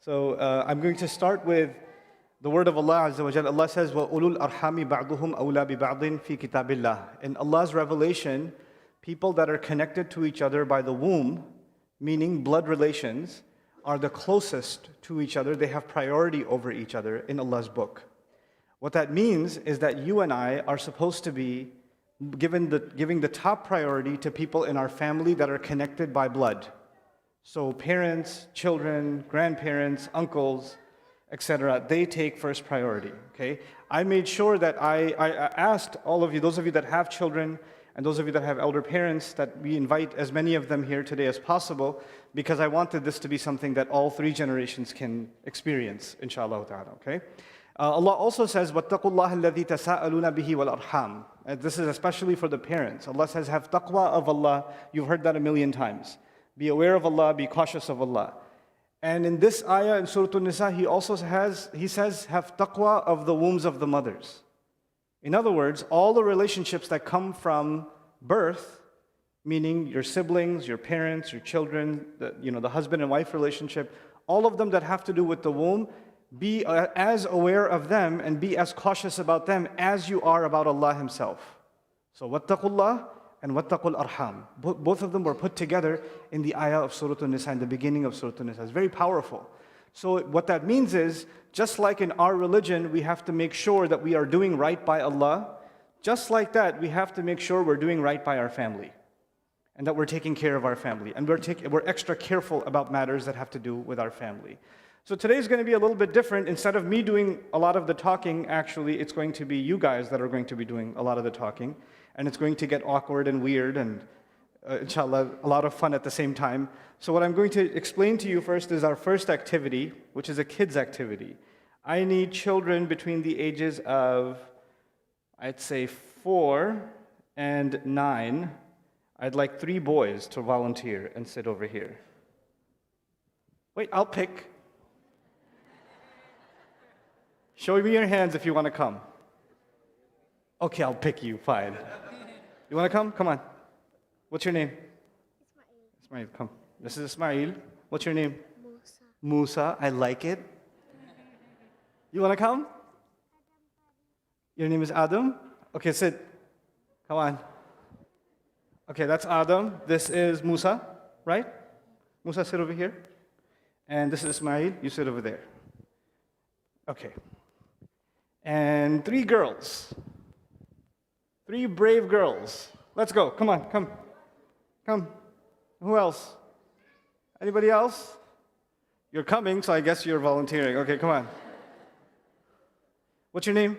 So I'm going to start with the word of Allah Azza wa Jalla. Allah says, وَأُولُو الْأَرْحَامِ بَعْضُهُمْ أَوْلَى بِبَعْضٍ فِي كِتَابِ اللَّهِ. In Allah's revelation, people that are connected to each other by the womb, meaning blood relations, are the closest to each other. They have priority over each other in Allah's book. What that means is that you and I are supposed to be giving the top priority to people in our family that are connected by blood. So parents, children, grandparents, uncles, etc., they take first priority, okay? I made sure that I asked all of you, those of you that have children, and those of you that have elder parents, that we invite as many of them here today as possible, because I wanted this to be something that all three generations can experience, inshallah ta'ala, okay? Allah also says, وَاتَّقُوا اللَّهَ الَّذِي تَسَاءَلُونَ بِهِ وَالْأَرْحَامِ. And this is especially for the parents. Allah says, have taqwa of Allah. You've heard that a million times. Be aware of Allah, be cautious of Allah. And in this ayah in Surah An-Nisa, he says, have taqwa of the wombs of the mothers. In other words, all the relationships that come from birth, meaning your siblings, your parents, your children, the husband and wife relationship, all of them that have to do with the womb, be as aware of them and be as cautious about them as you are about Allah Himself. So, wattaqullah and wattaqul arham. Both of them were put together in the ayah of Surah An-Nisa, in the beginning of Surah An-Nisa. It's very powerful. So what that means is, just like in our religion, we have to make sure that we are doing right by Allah, just like that, we have to make sure we're doing right by our family, and that we're taking care of our family, and we're extra careful about matters that have to do with our family. So today is going to be a little bit different. Instead of me doing a lot of the talking, actually, it's going to be you guys that are going to be doing a lot of the talking. And it's going to get awkward and weird and, inshallah, a lot of fun at the same time. So what I'm going to explain to you first is our first activity, which is a kids activity. I need children between the ages of, I'd say, 4 and 9. I'd like 3 boys to volunteer and sit over here. Wait, I'll pick. Show me your hands if you want to come. Okay, I'll pick you, fine. You want to come? Come on. What's your name? Ismail, come. This is Ismail. What's your name? Musa. Musa, I like it. You want to come? Your name is Adam? Okay, sit. Come on. Okay, that's Adam. This is Musa, right? Musa, sit over here. And this is Ismail. You sit over there. Okay. And 3 girls. 3 brave girls. Let's go. Come on, come. Come. Who else? Anybody else? You're coming, so I guess you're volunteering. Okay, come on. What's your name?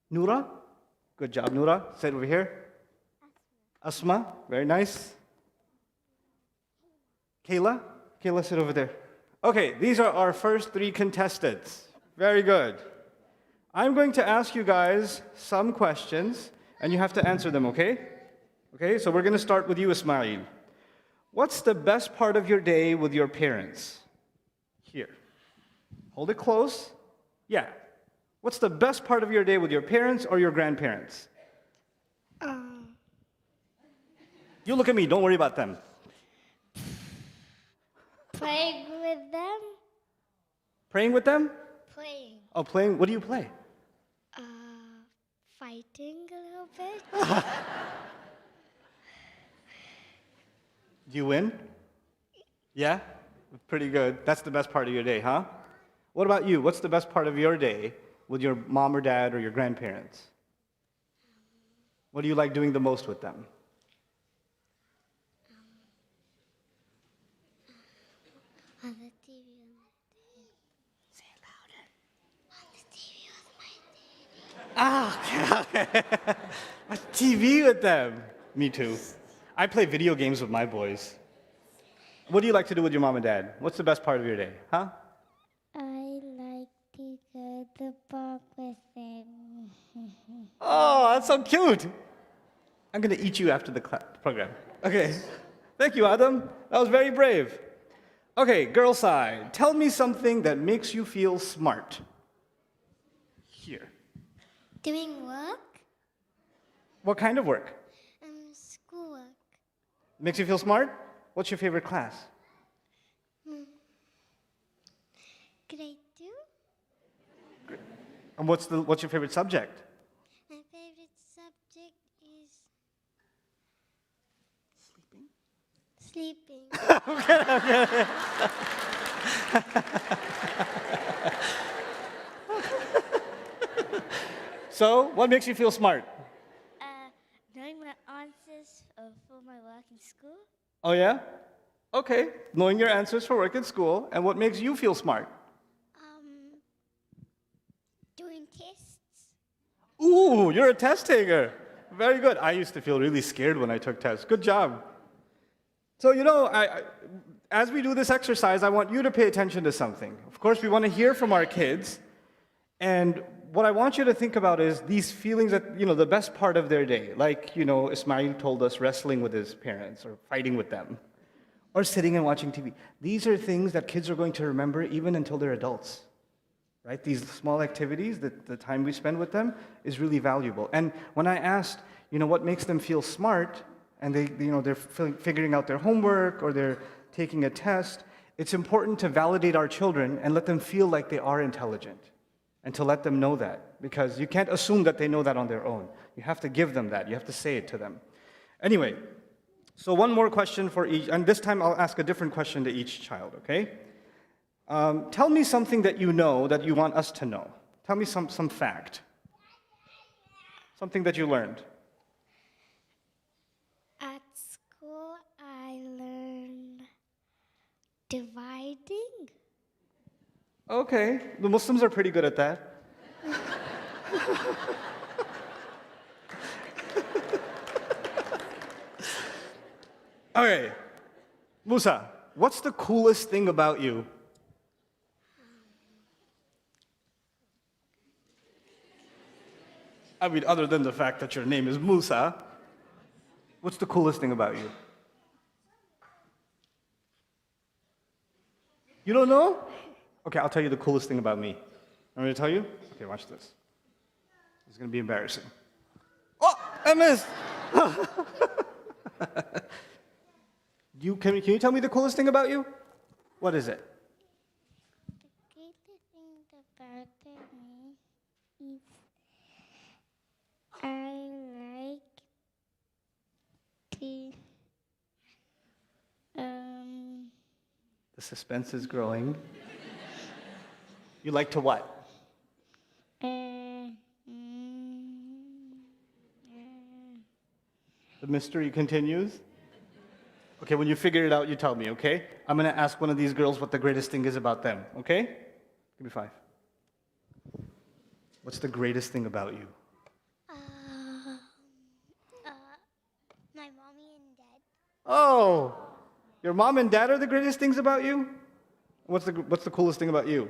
Noura? Good job, Noura. Sit over here. Asma. Very nice. Kayla? Kayla, sit over there. Okay, these are our first 3 contestants. Very good. I'm going to ask you guys some questions, and you have to answer them, okay? Okay, so we're going to start with you, Ismail. What's the best part of your day with your parents? Here. Hold it close. Yeah. What's the best part of your day with your parents or your grandparents? You look at me, don't worry about them. Playing with them. Praying with them? Playing. Oh, playing. What do you play? Fighting a little bit. Do you win? Yeah? Pretty good. That's the best part of your day, huh? What about you? What's the best part of your day with your mom or dad or your grandparents? What do you like doing the most with them? On the TV. Say it louder. On the TV with my daddy. Ah, okay. A TV with them. Me too. I play video games with my boys. What do you like to do with your mom and dad? What's the best part of your day, huh? I like to go to the park with them. Oh, that's so cute. I'm going to eat you after the program. Okay. Thank you, Adam. That was very brave. Okay, girl side. Tell me something that makes you feel smart. Here. Doing work? What kind of work? Schoolwork. Makes you feel smart? What's your favorite class? Grade 2. And what's your favorite subject? My favorite subject is sleeping. So, what makes you feel smart? Knowing my answers for my work in school. Oh, yeah? Okay. Knowing your answers for work and school. And what makes you feel smart? Doing tests. Ooh, you're a test taker. Very good. I used to feel really scared when I took tests. Good job. So, as we do this exercise, I want you to pay attention to something. Of course, we want to hear from our kids. And what I want you to think about is these feelings that, the best part of their day. Like, Ismail told us wrestling with his parents or fighting with them or sitting and watching TV. These are things that kids are going to remember even until they're adults. Right? These small activities, the time we spend with them is really valuable. And when I asked, what makes them feel smart, and they're figuring out their homework or they're taking a test, it's important to validate our children and let them feel like they are intelligent and to let them know that, because you can't assume that they know that on their own. You have to give them that. You have to say it to them. Anyway, so one more question for each, and this time I'll ask a different question to each child, okay? Tell me something that you know that you want us to know. Tell me some fact. Something that you learned. At school, I learned dividing. Okay, the Muslims are pretty good at that. Okay, Musa, what's the coolest thing about you? I mean, other than the fact that your name is Musa, what's the coolest thing about you? You don't know? Okay, I'll tell you the coolest thing about me. Want me to tell you? Okay, watch this. It's gonna be embarrassing. Oh, I missed! Can you tell me the coolest thing about you? What is it? The greatest thing about me is I like to The suspense is growing. You like to what? The mystery continues? Okay, when you figure it out, you tell me, okay? I'm gonna ask one of these girls what the greatest thing is about them, okay? Give me 5. What's the greatest thing about you? my mommy and dad. Oh, your mom and dad are the greatest things about you? What's the coolest thing about you?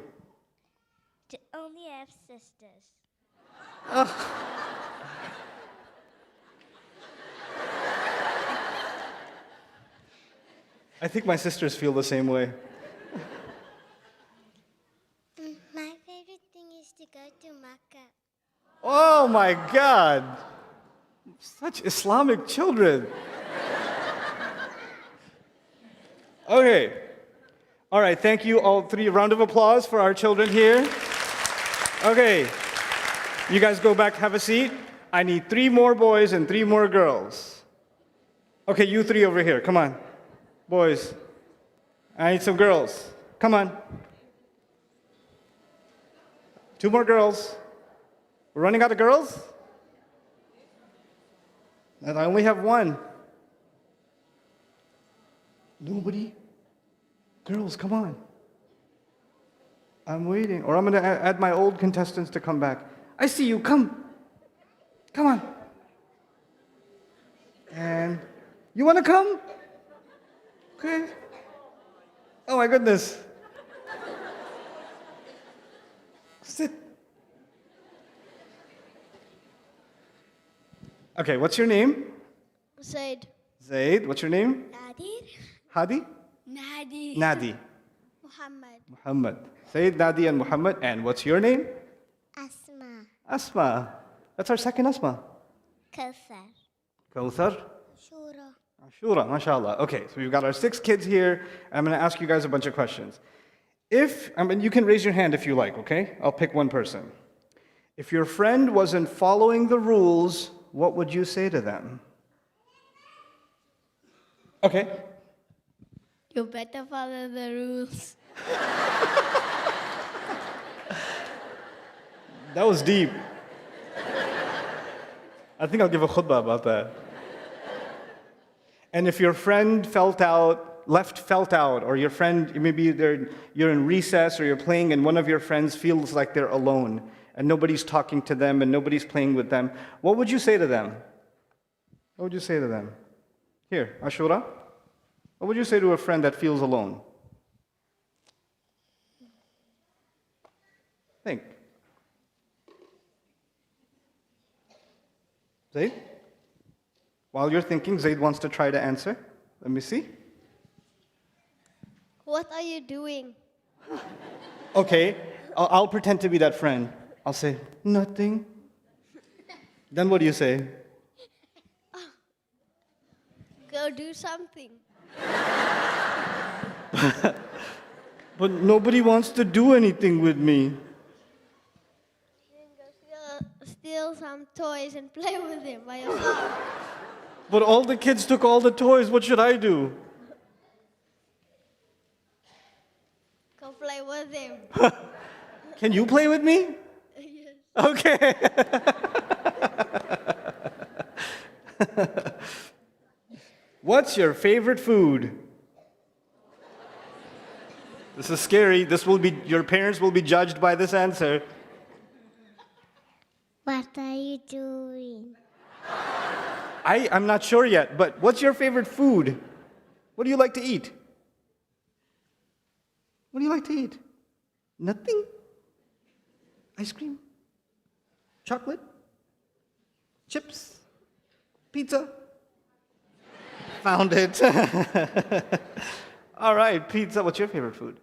To only have sisters. I think my sisters feel the same way. My favorite thing is to go to Makkah. Oh my God! Such Islamic children. Okay. All right, thank you all three. A round of applause for our children here. Okay. You guys go back, have a seat. I need 3 more boys and 3 more girls. Okay, you 3 over here. Come on. Boys. I need some girls. Come on. 2 more girls. We're running out of girls? And I only have 1. Nobody? Girls, come on. I'm waiting. Or I'm going to add my old contestants to come back. I see you. Come. Come on. And you want to come? Okay. Oh my goodness. Sit. Okay, what's your name? Zaid. Zaid. What's your name? Nadir. Hadi? Nadi. Nadi. Muhammad. Muhammad. Zaid, Nadi, and Muhammad. And what's your name? Asma. Asma. That's our second Asma. Kawthar. Kawthar. Shura. Ashura, mashallah. Okay, so we've got our 6 kids here. I'm going to ask you guys a bunch of questions. You can raise your hand if you like, okay? I'll pick one person. If your friend wasn't following the rules, what would you say to them? Okay. You better follow the rules. That was deep. I think I'll give a khutbah about that. And if your friend felt out, or your friend, maybe you're in recess or you're playing and one of your friends feels like they're alone and nobody's talking to them and nobody's playing with them, what would you say to them? What would you say to them? Here, Ashura, what would you say to a friend that feels alone? Think. Zaid? While you're thinking, Zaid wants to try to answer. Let me see. What are you doing? Okay, I'll pretend to be that friend. I'll say, nothing. Then what do you say? Go do something. But nobody wants to do anything with me. Then go steal some toys and play with them by yourself. But all the kids took all the toys. What should I do? Go play with them. Can you play with me? Yes. Okay. What's your favorite food? This is scary. Your parents will be judged by this answer. What are you doing? I'm not sure yet, but what's your favorite food? What do you like to eat? What do you like to eat? Nothing? Ice cream? Chocolate? Chips? Pizza? Found it. All right, pizza. What's your favorite food?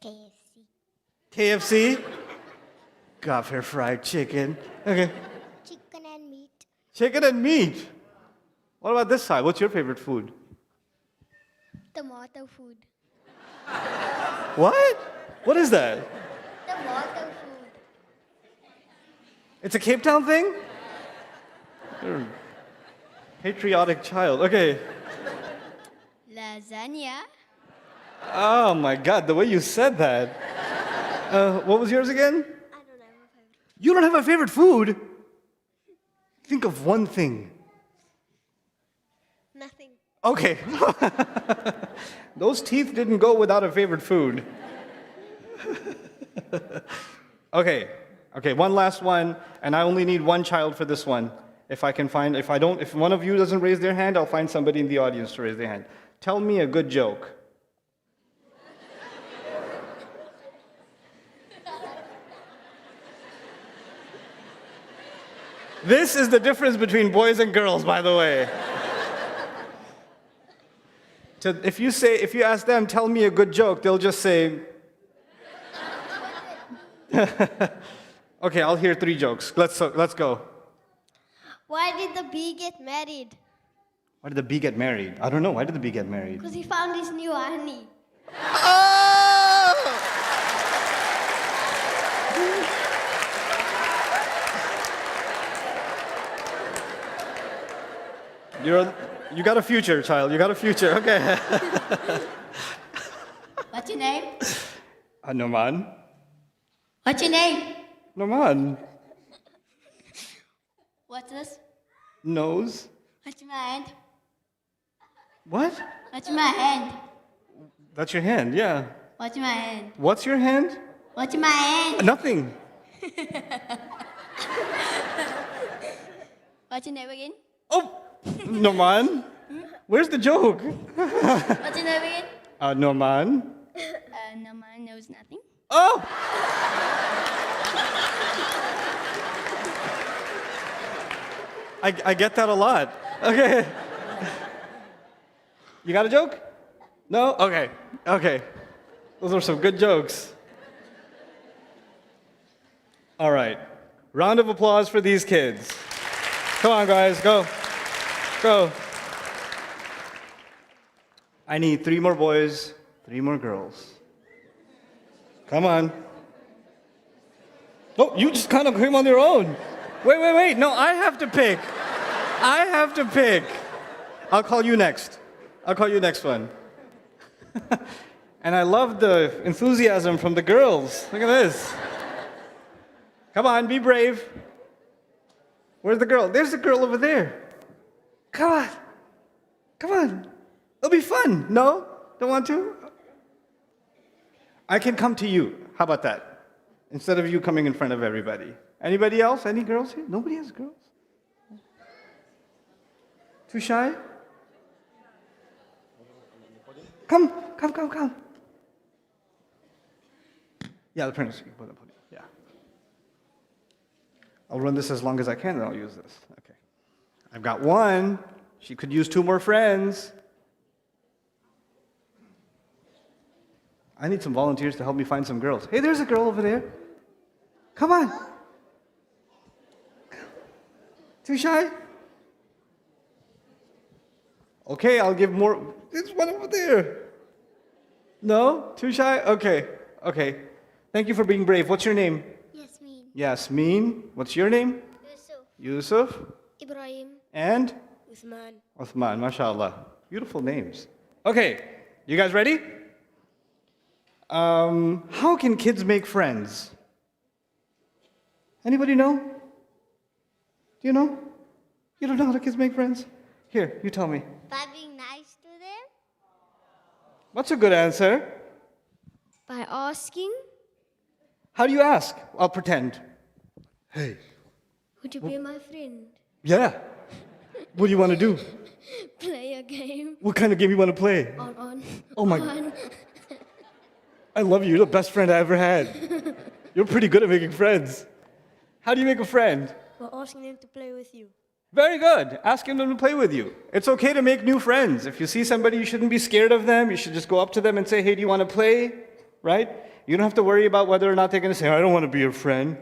KFC. KFC? Gaffer fried chicken. Okay. Chicken and meat. Chicken and meat. What about this side? What's your favorite food? Tomato food. What? What is that? Tomato food. It's a Cape Town thing? You're a patriotic child. Okay. Lasagna. Oh my God, the way you said that. What was yours again? I don't have a favorite. You don't have a favorite food? Think of one thing. Nothing. Okay. Those teeth didn't go without a favorite food. Okay, one last one, and I only need one child for this one. If one of you doesn't raise their hand, I'll find somebody in the audience to raise their hand. Tell me a good joke. This is the difference between boys and girls, by the way. If you ask them, tell me a good joke, they'll just say, okay, I'll hear 3 jokes. Let's go. Why did the bee get married? Why did the bee get married? I don't know. Why did the bee get married? Because he found his new honey. Oh! You got a future, child. You got a future. Okay. What's your name? Nouman. What's your name? Nouman. What's this? Nose. What's my hand? What? What's my hand? That's your hand, yeah. What's my hand? What's your hand? What's my hand? Nothing. What's your name again? Oh! Nouman. Where's the joke? What's your name again? Nouman. Nouman knows nothing. Oh! I get that a lot. Okay. You got a joke? No? Okay. Those are some good jokes. All right. Round of applause for these kids. Come on, guys, go. I need 3 more boys, 3 more girls. Come on. Oh, you just kind of came on your own. Wait. No, I have to pick. I have to pick. I'll call you next. I'll call you next one. And I love the enthusiasm from the girls. Look at this. Come on, be brave. Where's the girl? There's the girl over there. Come on. Come on. It'll be fun. No? Don't want to? I can come to you. How about that? Instead of you coming in front of everybody. Anybody else? Any girls here? Nobody has girls? Too shy? Come. Yeah, the parents. Yeah. I'll run this as long as I can, and I'll use this. Okay. I've got one. She could use 2 more friends. I need some volunteers to help me find some girls. Hey, there's a girl over there. Come on. Too shy? Okay, I'll give more. There's one over there. No? Too shy? Okay. Thank you for being brave. What's your name? Yasmin. Yasmin. What's your name? Yusuf. Yusuf. Ibrahim. And? Uthman. Uthman, mashallah. Beautiful names. Okay, you guys ready? How can kids make friends? Anybody know? Do you know? You don't know how the kids make friends? Here, you tell me. By being nice to them. What's a good answer? By asking. How do you ask? I'll pretend. Hey. Would you be my friend? Yeah. What do you want to do? Play a game. What kind of game you want to play? On. Oh my. On. I love you. You're the best friend I ever had. You're pretty good at making friends. How do you make a friend? By asking them to play with you. Very good. Asking them to play with you. It's okay to make new friends. If you see somebody, you shouldn't be scared of them. You should just go up to them and say, hey, do you want to play? Right? You don't have to worry about whether or not they're going to say, I don't want to be your friend.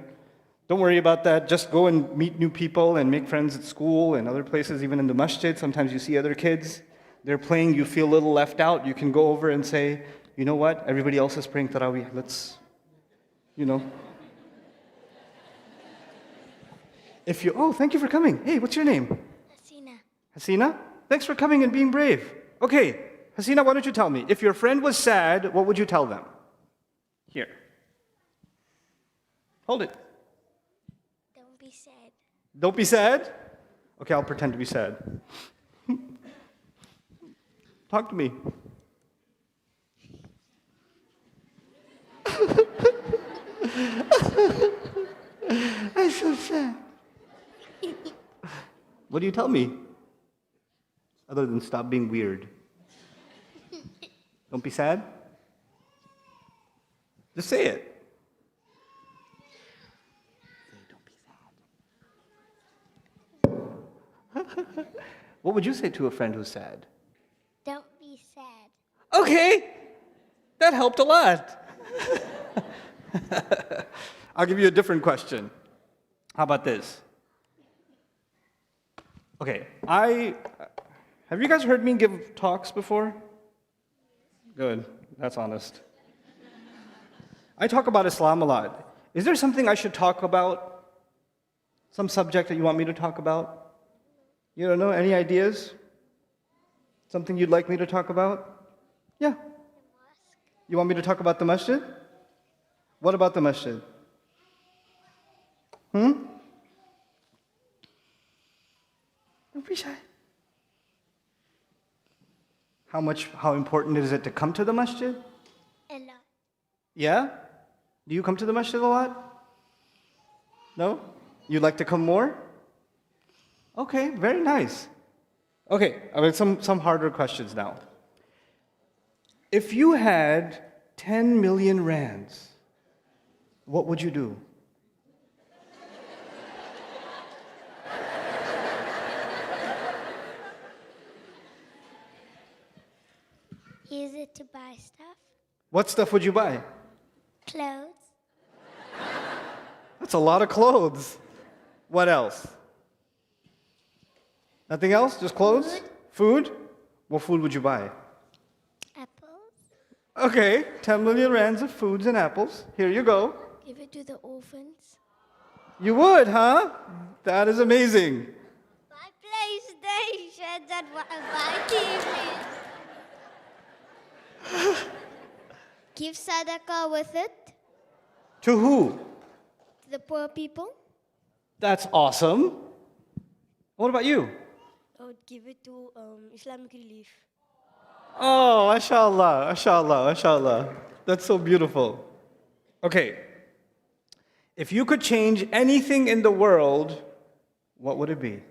Don't worry about that. Just go and meet new people and make friends at school and other places, even in the masjid. Sometimes you see other kids. They're playing, you feel a little left out. You can go over and say, you know what? Everybody else is praying Taraweeh. Let's, thank you for coming. Hey, what's your name? Hasina. Hasina? Thanks for coming and being brave. Okay, Hasina, why don't you tell me? If your friend was sad, what would you tell them? Here. Hold it. Don't be sad. Don't be sad? Okay, I'll pretend to be sad. Talk to me. I'm so sad. What do you tell me? Other than stop being weird. Don't be sad? Just say it. Don't be sad. What would you say to a friend who's sad? Don't be sad. Okay, that helped a lot. I'll give you a different question. How about this? Okay, have you guys heard me give talks before? Good, that's honest. I talk about Islam a lot. Is there something I should talk about? Some subject that you want me to talk about? You don't know? Any ideas? Something you'd like me to talk about? Yeah. You want me to talk about the masjid? What about the masjid? Don't be shy. How important is it to come to the masjid? A lot. Yeah? Do you come to the masjid a lot? No? You'd like to come more? Okay, very nice. Okay, I mean, some harder questions now. If you had 10 million rands, what would you do? Use it to buy stuff. What stuff would you buy? Clothes. That's a lot of clothes. What else? Nothing else? Just clothes? Food? What food would you buy? Apples. Okay, 10 million rands of foods and apples. Here you go. Give it to the orphans. You would, huh? That is amazing. Buy PlayStations and buy TVs. Give sadaqah with it To who? to the poor people. That's awesome. What about you? I would give it to Islamic relief. Oh, mashallah, mashallah, mashallah. That's so beautiful. Okay. If you could change anything in the world, what would it be?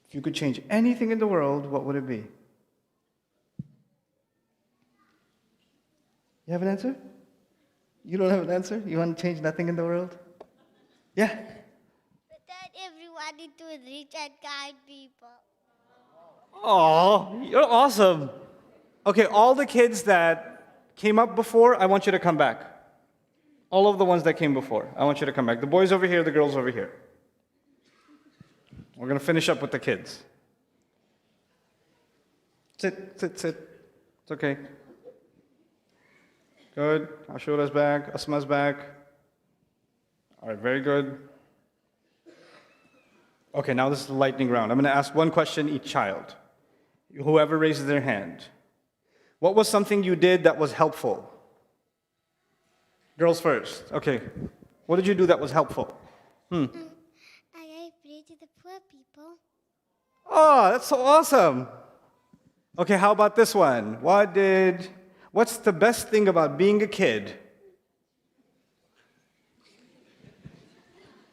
If you could change anything in the world, what would it be? You have an answer? You don't have an answer? You want to change nothing in the world? Yeah. But then everyone into rich and kind people. Oh, you're awesome. Okay, all the kids that came up before, I want you to come back. All of the ones that came before, I want you to come back. The boys over here, the girls over here. We're going to finish up with the kids. Sit, sit, sit. It's okay. Good. Ashura's back. Asma's back. All right, very good. Okay, now this is the lightning round. I'm going to ask one question each child. Whoever raises their hand. What was something you did that was helpful? Girls first. Okay. What did you do that was helpful? I gave bread to the poor people. Oh, that's so awesome. Okay, how about this one? What's the best thing about being a kid?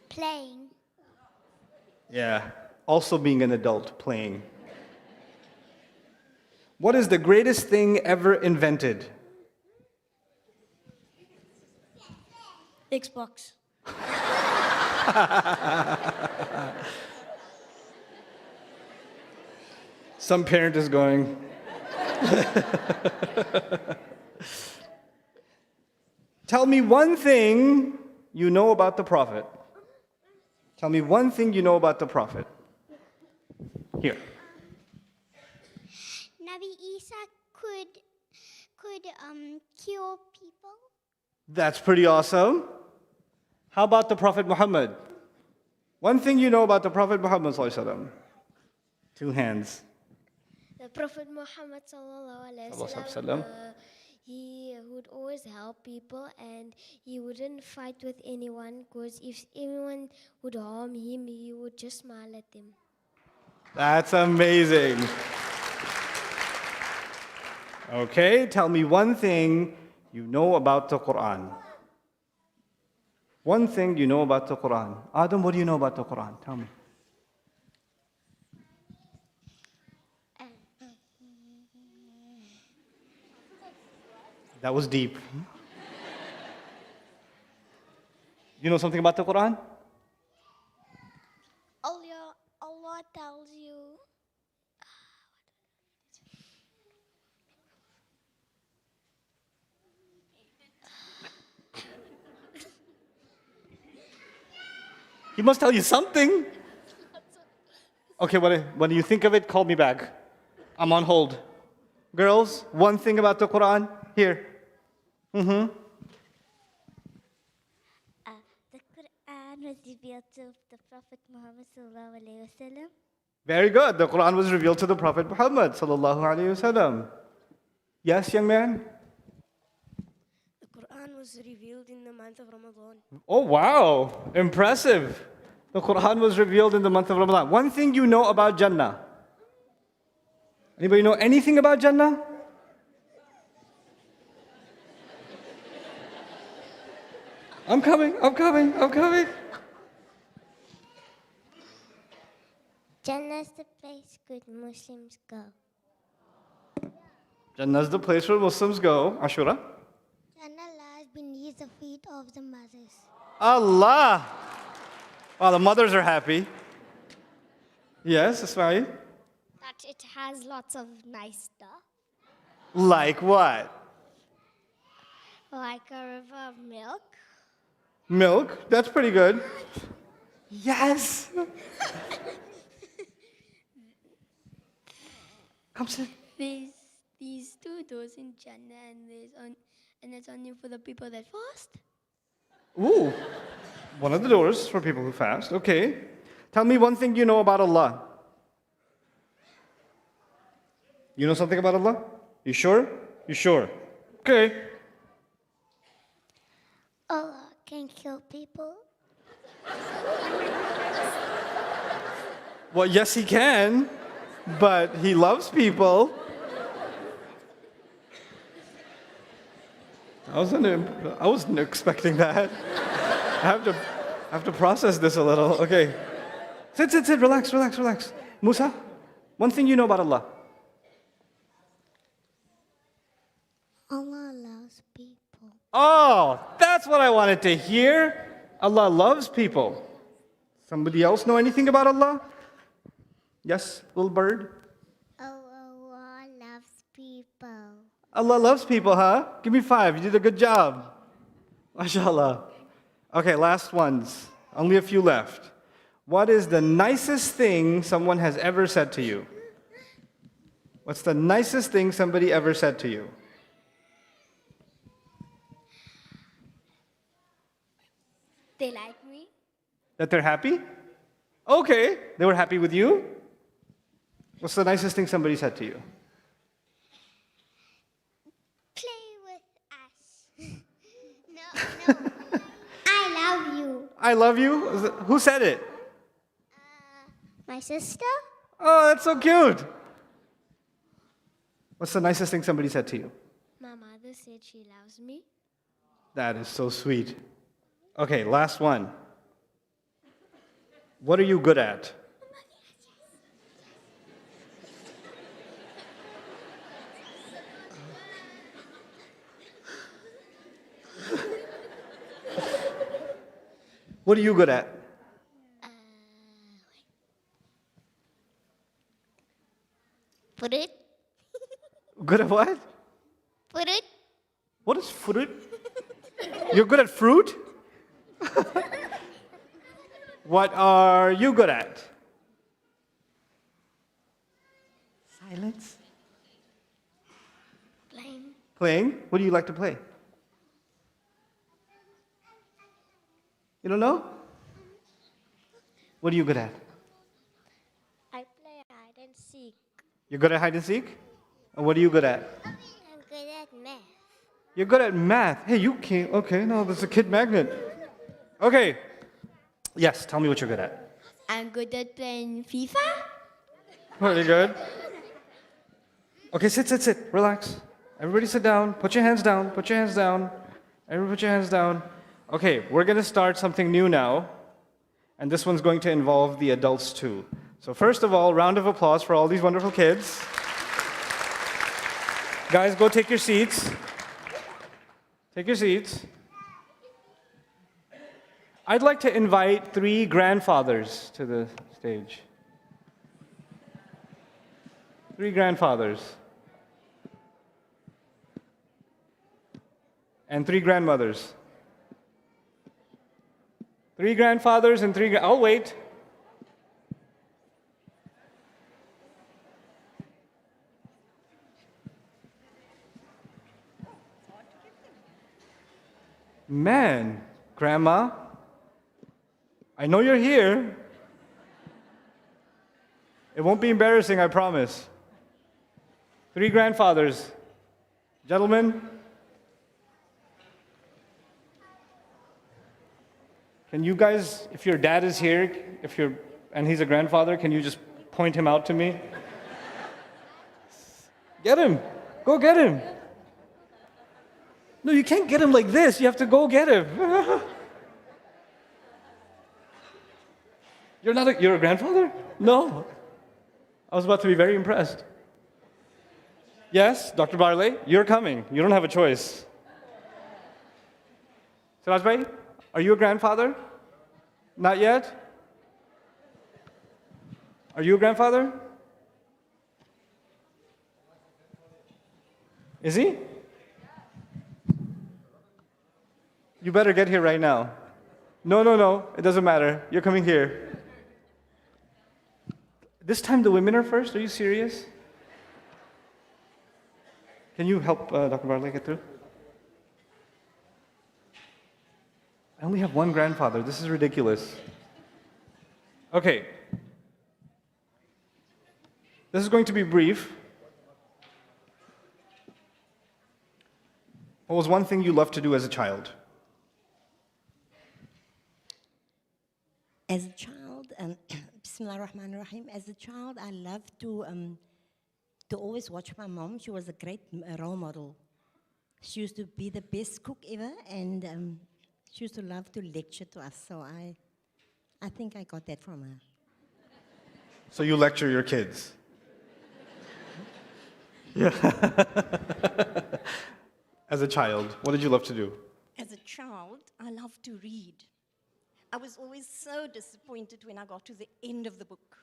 Playing. Yeah, also being an adult, playing. What is the greatest thing ever invented? Xbox. Some parent is going. Tell me one thing you know about the Prophet. Tell me one thing you know about the Prophet. Here. Nabi Isa could cure people. That's pretty awesome. How about the Prophet Muhammad? One thing you know about the Prophet Muhammad sallallahu alaihi wasallam. Two hands. The Prophet Muhammad sallallahu alaihi Sallallahu alaihi wasallam, wasallam. he would always help people and he wouldn't fight with anyone because if anyone would harm him, he would just smile at them. That's amazing. Okay, tell me one thing you know about the Quran. One thing you know about the Quran. Adam, what do you know about the Quran? Tell me. That was deep. You know something about the Quran? Allah tells you. He must tell you something. Okay, when you think of it, call me back. I'm on hold. Girls, one thing about the Quran? Here. The Quran was revealed to the Prophet Muhammad sallallahu alaihi wasallam. Very good. The Quran was revealed to the Prophet Muhammad sallallahu alaihi wasallam. Yes, young man? The Quran was revealed in the month of Ramadan. Oh, wow. Impressive. The Quran was revealed in the month of Ramadan. One thing you know about Jannah. Anybody know anything about Jannah? I'm coming. Jannah is the place good Muslims go. Jannah is the place where Muslims go. Ashura? Jannah lies beneath the feet of the mothers. Allah. Wow, the mothers are happy. Yes, Ismail? That it has lots of nice stuff, Like what? like a river of milk. Milk? That's pretty good. Yes. Come sit. There's these two doors in Jannah, and it's only for the people that fast. Ooh, one of the doors for people who fast. Okay. Tell me one thing you know about Allah. You know something about Allah? You sure? You sure? Okay. Allah can kill people. Well, yes, He can, but He loves people. I wasn't expecting that. I have to process this a little. Okay. Sit. Relax. Musa, one thing you know about Allah. Allah loves people. Oh, that's what I wanted to hear. Allah loves people. Somebody else know anything about Allah? Yes, little bird? Allah loves people. Allah loves people, huh? Give me 5. You did a good job. MashaAllah. Okay, last ones. Only a few left. What is the nicest thing someone has ever said to you? What's the nicest thing somebody ever said to you? They like me. That they're happy? Okay. They were happy with you? What's the nicest thing somebody said to you? Play with us. No. I love you. I love you? Who said it? My sister? Oh, that's so cute. What's the nicest thing somebody said to you? My mother said she loves me. That is so sweet. Okay, last one. What are you good at? What are you good at? Fruit? Good at what? Fruit? What is fruit? You're good at fruit? What are you good at? Silence. Playing. Playing? What do you like to play? You don't know? What are you good at? I play hide and seek. You're good at hide and seek? And what are you good at? I'm good at math. You're good at math. Hey, you can't. Okay, no, that's a kid magnet. Okay. Yes, tell me what you're good at. I'm good at playing FIFA. Very good. Okay, sit. Relax. Everybody sit down. Put your hands down. Everybody put your hands down. Okay, we're going to start something new now. And this one's going to involve the adults too. So first of all, round of applause for all these wonderful kids. Guys, go take your seats. Take your seats. I'd like to invite 3 grandfathers to the stage. 3 grandfathers. And 3 grandmothers. 3 grandfathers and 3 I'll wait. Man, Grandma, I know you're here. It won't be embarrassing, I promise. 3 grandfathers. Gentlemen, can you guys, if your dad is here, and he's a grandfather, can you just point him out to me? Get him. Go get him. No, you can't get him like this. You have to go get him. You're a grandfather? No. I was about to be very impressed. Yes, Dr. Barley, you're coming. You don't have a choice. Siraj Bhai, are you a grandfather? Not yet? Are you a grandfather? Is he? You better get here right now. No. It doesn't matter. You're coming here. This time the women are first? Are you serious? Can you help Dr. Barley get through? I only have one grandfather. This is ridiculous. Okay. This is going to be brief. What was one thing you loved to do as a child? As a child, Bismillah ar-Rahman ar-Rahim, as a child, I loved to always watch my mom. She was a great role model. She used to be the best cook ever, and she used to love to lecture to us. So I think I got that from her. So you lecture your kids? Yeah. As a child, what did you love to do? As a child, I loved to read. I was always so disappointed when I got to the end of the book.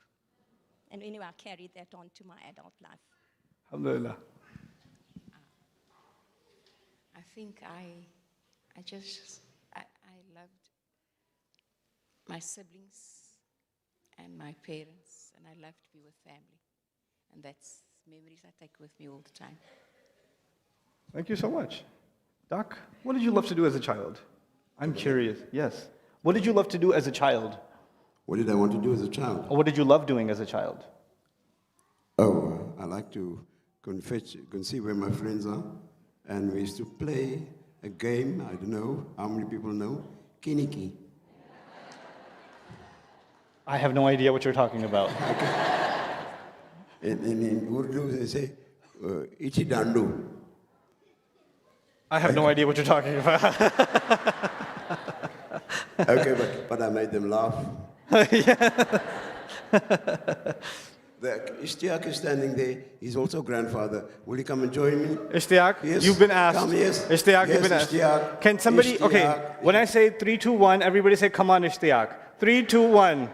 And anyway, I carried that on to my adult life. Alhamdulillah. I think I loved my siblings and my parents, and I loved to be with family. And that's memories I take with me all the time. Thank you so much. Doc, what did you love to do as a child? I'm curious. Yes. What did you love to do as a child? What did I want to do as a child? Or what did you love doing as a child? Oh, I like to go and see where my friends are. And we used to play a game, I don't know how many people know, Kiniki. I have no idea what you're talking about. In Urdu, they say, Ichi Dandu. I have no idea what you're talking about. Okay, but I made them laugh. The Ishtiaq is standing there. He's also grandfather. Will you come and join me? Ishtiaq, Yes. you've been asked. Come, yes. Ishtiaq, Yes, you've been asked. Ishtiaq. Can somebody, okay, Ishtiaq. when I say 3, 2, 1, everybody say, come on, Ishtiaq. 3, 2, 1.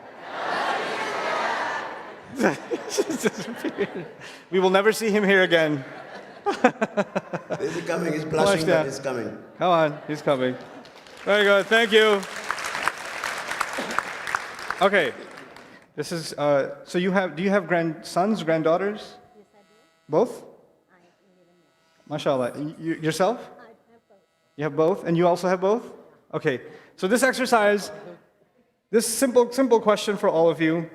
We will never see him here again. Is he coming? He's blushing that he's coming. Come on, he's coming. Very good, thank you. Okay, this is, so do you have grandsons, granddaughters? Yes, I do. Both? MashaAllah. Yourself? I have both. You have both? And you also have both? Okay, so this exercise, this simple question for all of you.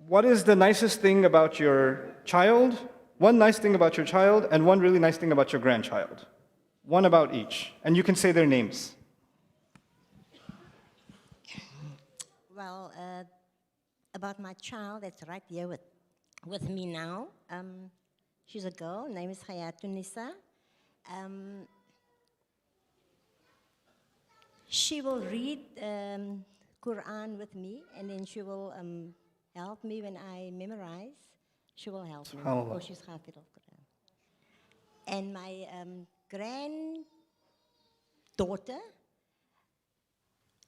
What is the nicest thing about your child? One nice thing about your child, and one really nice thing about your grandchild. One about each. And you can say their names. Well, about my child that's right here with me now. She's a girl, name is Hayatun Nisa. She will read Quran with me, and then she will help me when I memorize. She will help me. Oh, she's Hafid of Quran. And my granddaughter,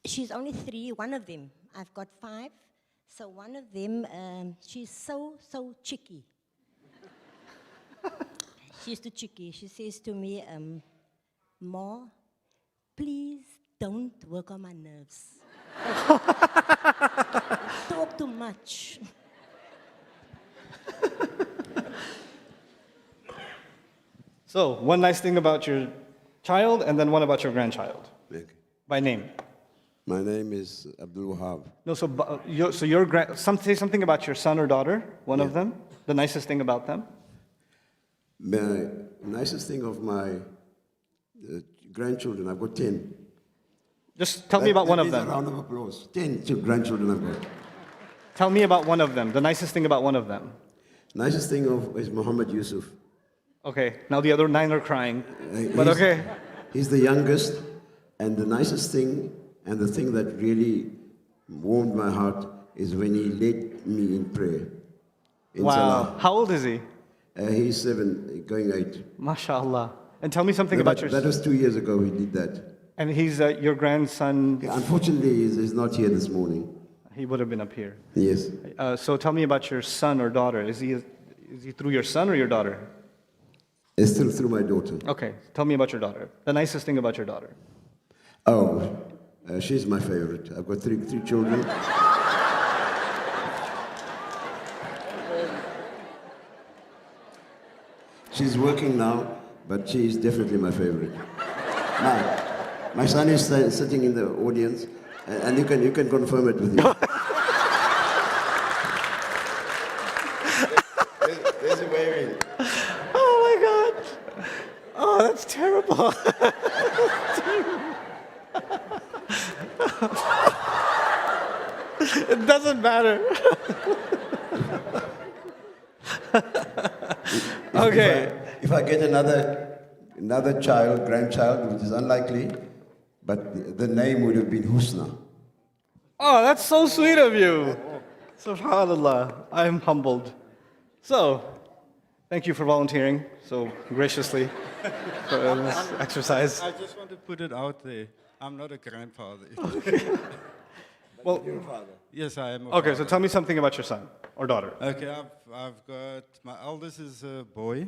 she's only 3, one of them. I've got 5. So one of them, she's so cheeky. She's too cheeky. She says to me, Ma, please don't work on my nerves. Talk too much. So, one nice thing about your child, and then one about your grandchild. Okay. By name. My name is Abdul Wahab. No, say something about your son or daughter, one of them, the nicest thing about them. The nicest thing of my grandchildren, I've got 10. Just tell me about one of A them. round of applause. 10 grandchildren I've got. Tell me about one of them, the nicest thing about one of them. Nicest thing is Muhammad Yusuf. Okay, now the other 9 are crying, but okay. He's the youngest, and the nicest thing, and the thing that really warmed my heart, is when he led me in prayer. In Wow. Salah. How old is he? He's 7, going 8. MashaAllah. And tell me something No, about that your... was 2 years ago he did that. And he's your grandson. Unfortunately, he's not here this morning. He would have been up here. Yes. So tell me about your son or daughter. Is he through your son or your daughter? It's still through my daughter. Okay, tell me about your daughter. The nicest thing about your daughter. Oh, she's my favorite. I've got three children. She's working now but she is definitely my favorite. My son is sitting in the audience, and you can confirm it with him. There's a waving. Oh my God. Oh, that's terrible. It doesn't matter. Okay. If I get another child, grandchild, which is unlikely, but the name would have been Husna. Oh, that's so sweet of you. SubhanAllah. I'm humbled. So, thank you for volunteering so graciously for this exercise. I just want to put it out there. I'm not a grandfather. Well, Yes, I am. okay, so tell me something about your son or daughter. Okay, I've got my eldest is a boy.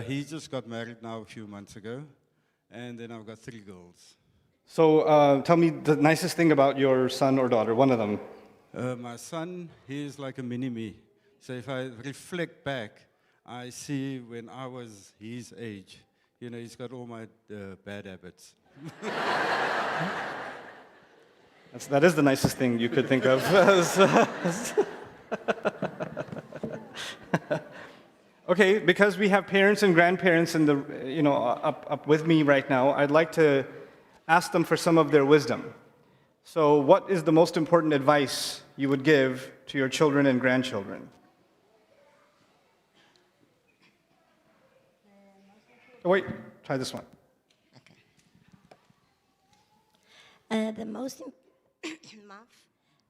He just got married now a few months ago, and then I've got 3 girls. So tell me the nicest thing about your son or daughter, one of them. My son, he is like a mini me. So if I reflect back, I see when I was his age. You know, he's got all my bad habits. That is the nicest thing you could think of. Okay, because we have parents and grandparents in the, up with me right now, I'd like to ask them for some of their wisdom. So what is the most important advice you would give to your children and grandchildren? Oh, wait, try this one.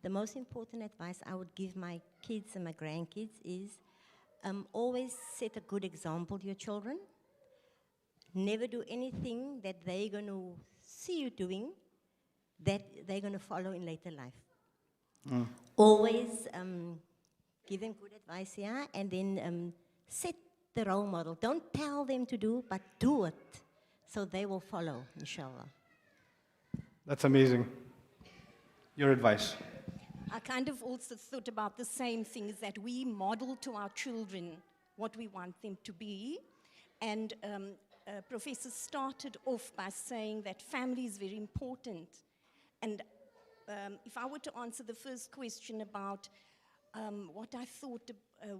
The most important advice I would give my kids and my grandkids is always set a good example to your children. Never do anything that they're going to see you doing that they're going to follow in later life. Always give them good advice here, and then set the role model. Don't tell them to do, but do it, so they will follow, inshallah. That's amazing. Your advice. I kind of also thought about the same thing, is that we model to our children what we want them to be. And Professor started off by saying that family is very important. And if I were to answer the first question about what I thought,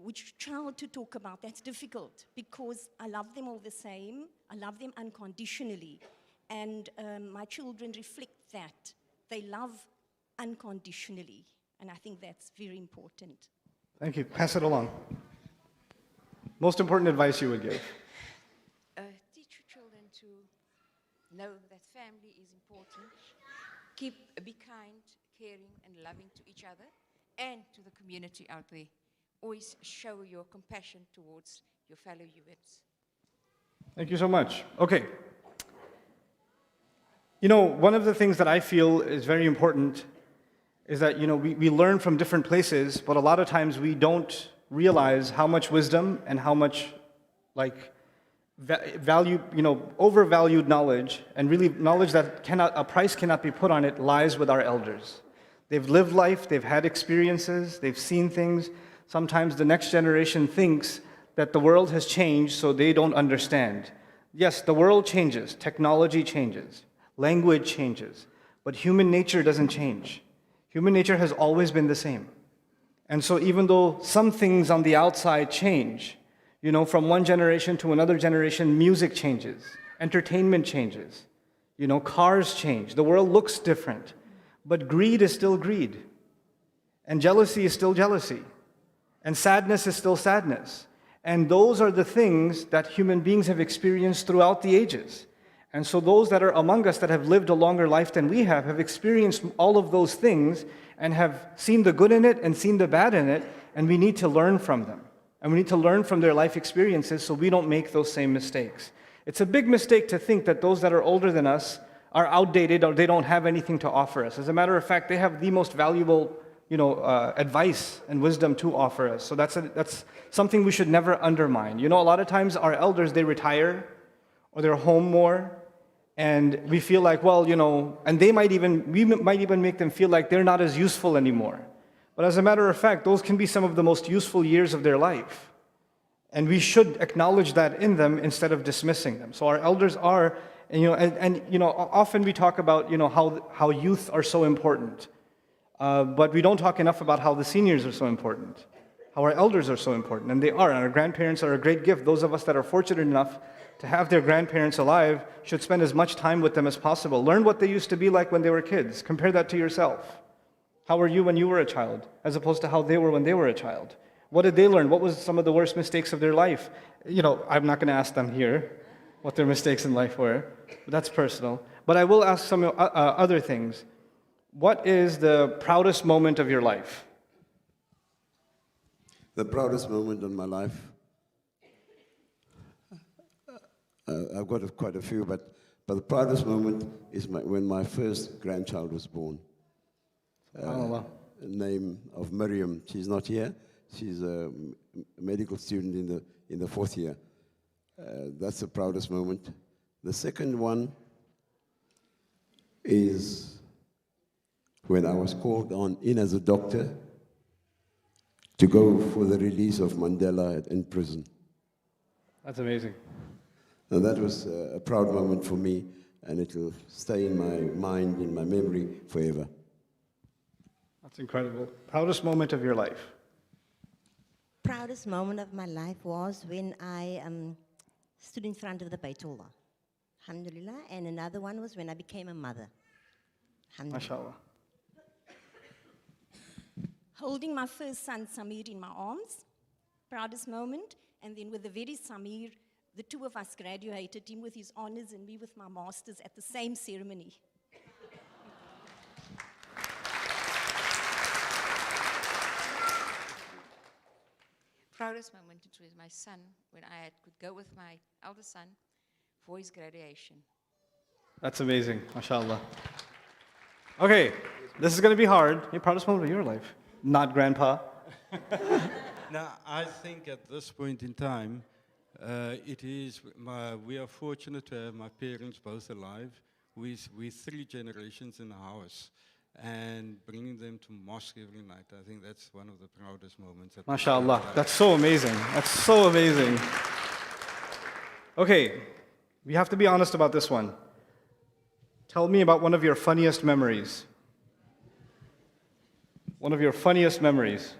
which child to talk about, that's difficult, because I love them all the same. I love them unconditionally. And my children reflect that. They love unconditionally. And I think that's very important. Thank you. Pass it along. Most important advice you would give? Teach your children to know that family is important. Be kind, caring, and loving to each other and to the community out there. Always show your compassion towards your fellow humans. Thank you so much. Okay. You know, one of the things that I feel is very important is that, we learn from different places, but a lot of times we don't realize how much wisdom and how much, value, overvalued knowledge, and really knowledge that a price cannot be put on it, lies with our elders. They've lived life, they've had experiences, they've seen things. Sometimes the next generation thinks that the world has changed, so they don't understand. Yes, the world changes, technology changes, language changes, but human nature doesn't change. Human nature has always been the same. And so even though some things on the outside change, from one generation to another generation, music changes, entertainment changes, cars change, the world looks different, but greed is still greed, and jealousy is still jealousy, and sadness is still sadness. And those are the things that human beings have experienced throughout the ages. And so those that are among us that have lived a longer life than we have experienced all of those things and have seen the good in it and seen the bad in it, and we need to learn from them. And we need to learn from their life experiences so we don't make those same mistakes. It's a big mistake to think that those that are older than us are outdated or they don't have anything to offer us. As a matter of fact, they have the most valuable advice and wisdom to offer us. So that's something we should never undermine. A lot of times our elders, they retire or they're home more, and we feel like, and we might even make them feel like they're not as useful anymore. But as a matter of fact, those can be some of the most useful years of their life. And we should acknowledge that in them instead of dismissing them. So our elders are, often we talk about, how youth are so important. But we don't talk enough about how the seniors are so important, how our elders are so important, and they are. And our grandparents are a great gift. Those of us that are fortunate enough to have their grandparents alive should spend as much time with them as possible. Learn what they used to be like when they were kids. Compare that to yourself. How were you when you were a child, as opposed to how they were when they were a child? What did they learn? What was some of the worst mistakes of their life? I'm not going to ask them here what their mistakes in life were. But that's personal. But I will ask some other things. What is the proudest moment of your life? The proudest moment in my life, I've got quite a few, but the proudest moment is when my first grandchild was born. Name of Miriam. She's not here. She's a medical student in the fourth year. That's the proudest moment. The second one is when I was called in as a doctor to go for the release of Mandela in prison. That's amazing. And that was a proud moment for me, and it will stay in my mind, in my memory forever. That's incredible. Proudest moment of your life? Proudest moment of my life was when I stood in front of the Baytullah. Alhamdulillah. And another one was when I became a mother. MashaAllah. Holding my first son, Samir, in my arms, proudest moment. And then with the very Samir, the two of us graduated, him with his honors and me with my masters at the same ceremony. Proudest moment, it was my son, when I could go with my elder son for his graduation. That's amazing, mashallah. Okay, this is going to be hard. Your proudest moment of your life? Not grandpa. Now, I think at this point in time, we are fortunate to have my parents both alive. We're three generations in the house. And bringing them to mosque every night, I think that's one of the proudest moments. MashaAllah, that's so amazing. That's so amazing. Okay, we have to be honest about this one. Tell me about one of your funniest memories. One of your funniest memories.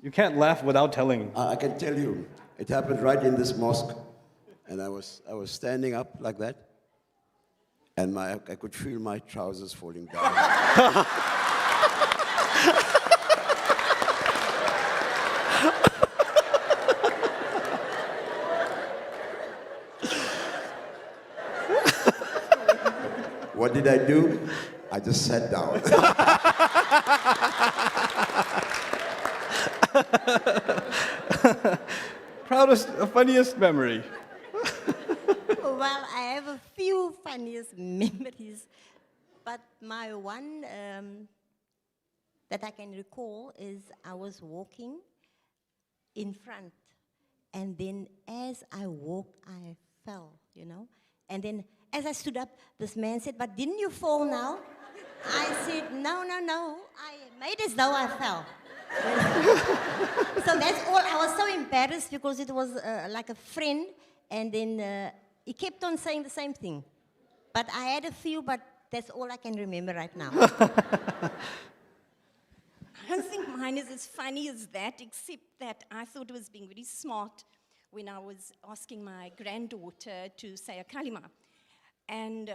You can't laugh without telling. I can tell you, it happened right in this mosque, and I was standing up like that, and I could feel my trousers falling down. What did I do? I just sat down. Proudest, funniest memory. Well, I have a few funniest memories, but my one that I can recall is I was walking in front, and then as I walked, I fell, and then as I stood up, this man said, "But didn't you fall now?" I said, no, I made as though I fell. So that's all. I was so embarrassed because it was like a friend, and then he kept on saying the same thing. But I had a few, but that's all I can remember right now. I don't think mine is as funny as that, except that I thought it was being very smart when I was asking my granddaughter to say a kalima. And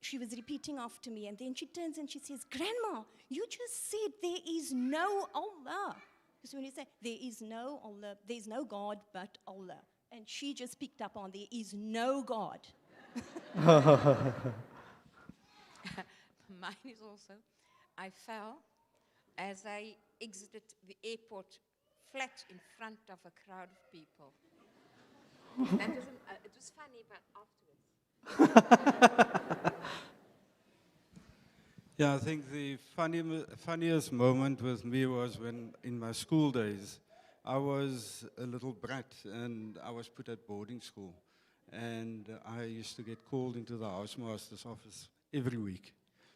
she was repeating after me, and then she turns and she says, "Grandma, you just said there is no Allah." Because when you say, there is no Allah, there is no God but Allah. And she just picked up on, there is no God. Mine is also, I fell as I exited the airport flat in front of a crowd of people. That was it was funny, but afterwards. Yeah, I think the funniest moment with me was when, in my school days, I was a little brat and I was put at boarding school. And I used to get called into the housemaster's office every week.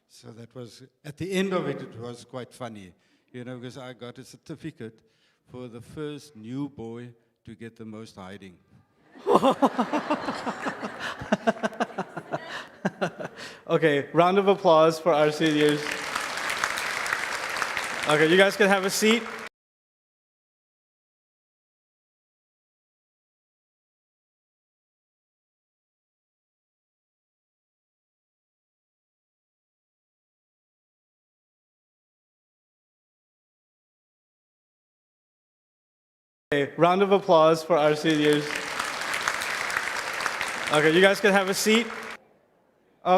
So that was, at the end of it, it was quite funny, because I got a certificate for the first new boy to get the most hiding. Okay, round of applause for our seniors. Okay, you guys can have a seat. Okay, round of applause for our seniors. Okay, you guys can have a seat.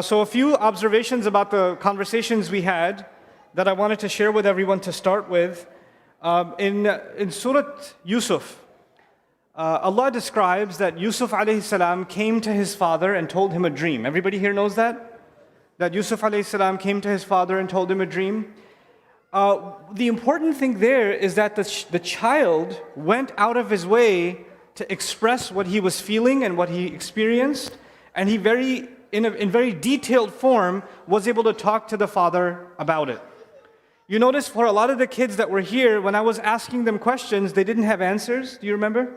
So a few observations about the conversations we had that I wanted to share with everyone to start with. In Surah Yusuf, Allah describes that Yusuf alayhi salam came to his father and told him a dream. Everybody here knows that? That Yusuf alayhi salam came to his father and told him a dream. The important thing there is that the child went out of his way to express what he was feeling and what he experienced, and he in very detailed form was able to talk to the father about it. You notice for a lot of the kids that were here, when I was asking them questions, they didn't have answers. Do you remember?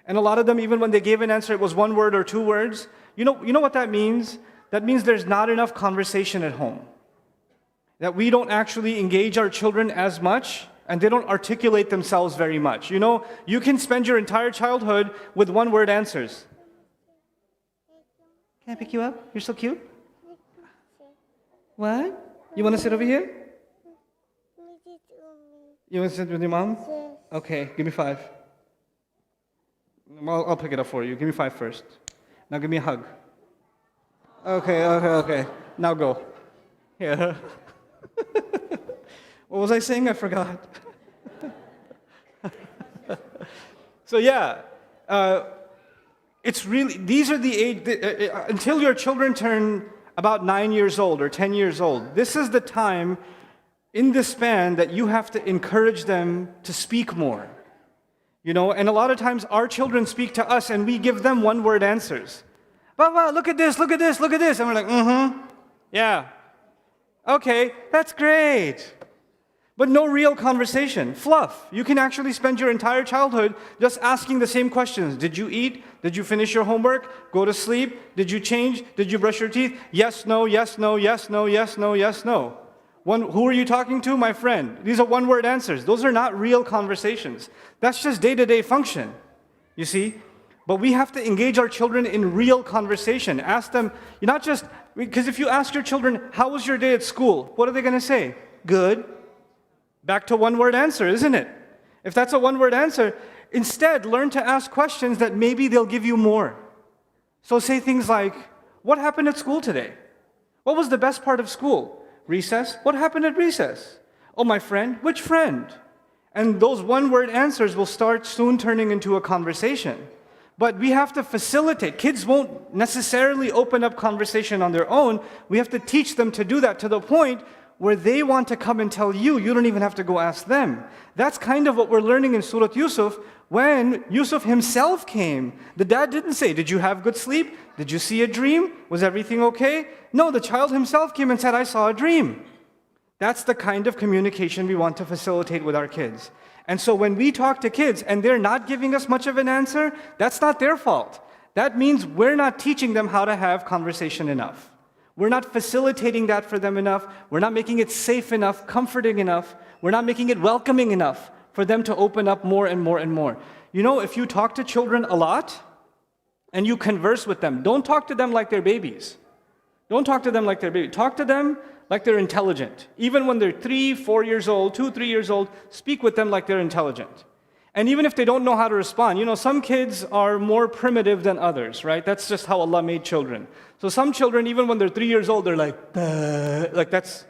And a lot of them, even when they gave an answer, it was one word or two words. You know what that means? That means there's not enough conversation at home. That we don't actually engage our children as much, and they don't articulate themselves very much. You know, you can spend your entire childhood with one-word answers. Can I pick you up? You're so cute. What? You want to sit over here? You want to sit with your mom? Okay, give me 5. I'll pick it up for you. Give me 5 first. Now give me a hug. Okay. Now go. Yeah. What was I saying? I forgot. So yeah, it's really, these are the age, until your children turn about 9 years old or 10 years old, this is the time in this span that you have to encourage them to speak more. You know, and a lot of times our children speak to us and we give them one-word answers. Baba, look at this, look at this, look at this. And we're like, yeah. Okay, that's great. But no real conversation. Fluff. You can actually spend your entire childhood just asking the same questions. Did you eat? Did you finish your homework? Go to sleep? Did you change? Did you brush your teeth? Yes, no, yes, no, yes, no, yes, no, yes, no. Who are you talking to? My friend. These are one-word answers. Those are not real conversations. That's just day-to-day function, you see? But we have to engage our children in real conversation. Ask them, you're not just, because if you ask your children, how was your day at school? What are they going to say? Good. Back to one-word answer, isn't it? If that's a one-word answer, instead learn to ask questions that maybe they'll give you more. So say things like, what happened at school today? What was the best part of school? Recess? What happened at recess? Oh, my friend. Which friend? And those one-word answers will start soon turning into a conversation. But we have to facilitate. Kids won't necessarily open up conversation on their own. We have to teach them to do that to the point where they want to come and tell you. You don't even have to go ask them. That's kind of what we're learning in Surah Yusuf. When Yusuf himself came, the dad didn't say, did you have good sleep? Did you see a dream? Was everything okay? No, the child himself came and said, I saw a dream. That's the kind of communication we want to facilitate with our kids. And so when we talk to kids and they're not giving us much of an answer, that's not their fault. That means we're not teaching them how to have conversation enough. We're not facilitating that for them enough. We're not making it safe enough, comforting enough. We're not making it welcoming enough for them to open up more and more and more. You know, if you talk to children a lot and you converse with them, don't talk to them like they're babies. Don't talk to them like they're babies. Talk to them like they're intelligent. Even when they're 3, 4 years old, 2, 3 years old, speak with them like they're intelligent. And even if they don't know how to respond, you know, some kids are more primitive than others, right? That's just how Allah made children. So some children, even when they're 3 years old, they're like that's.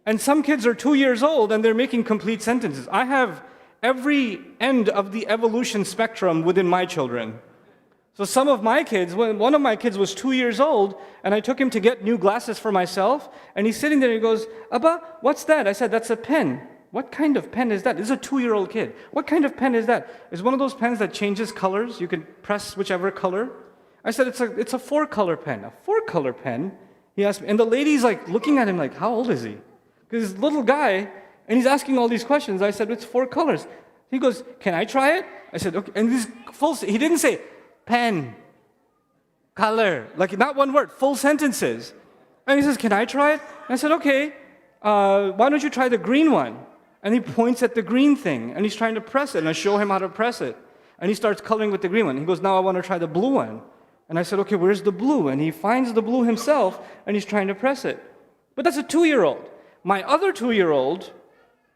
And some kids are 2 years old and they're making complete sentences. I have every end of the evolution spectrum within my children. So some of my kids, when one of my kids was 2 years old, and I took him to get new glasses for myself, and he's sitting there and he goes, Abba, what's that? I said, that's a pen. What kind of pen is that? This is a 2-year-old kid. What kind of pen is that? It's one of those pens that changes colors. You can press whichever color. I said, it's a 4-color pen. A 4-color pen? He asked me, and the lady's like looking at him like, how old is he? Because he's a little guy, and he's asking all these questions. I said, it's 4 colors. He goes, can I try it? I said, okay. And this he didn't say pen, color, like not one word, full sentences. And he says, can I try it? And I said, okay, why don't you try the green one? And he points at the green thing, and he's trying to press it, and I show him how to press it. And he starts coloring with the green one. He goes, now I want to try the blue one. And I said, okay, where's the blue? And he finds the blue himself, and he's trying to press it. But that's a 2-year-old. My other 2-year-old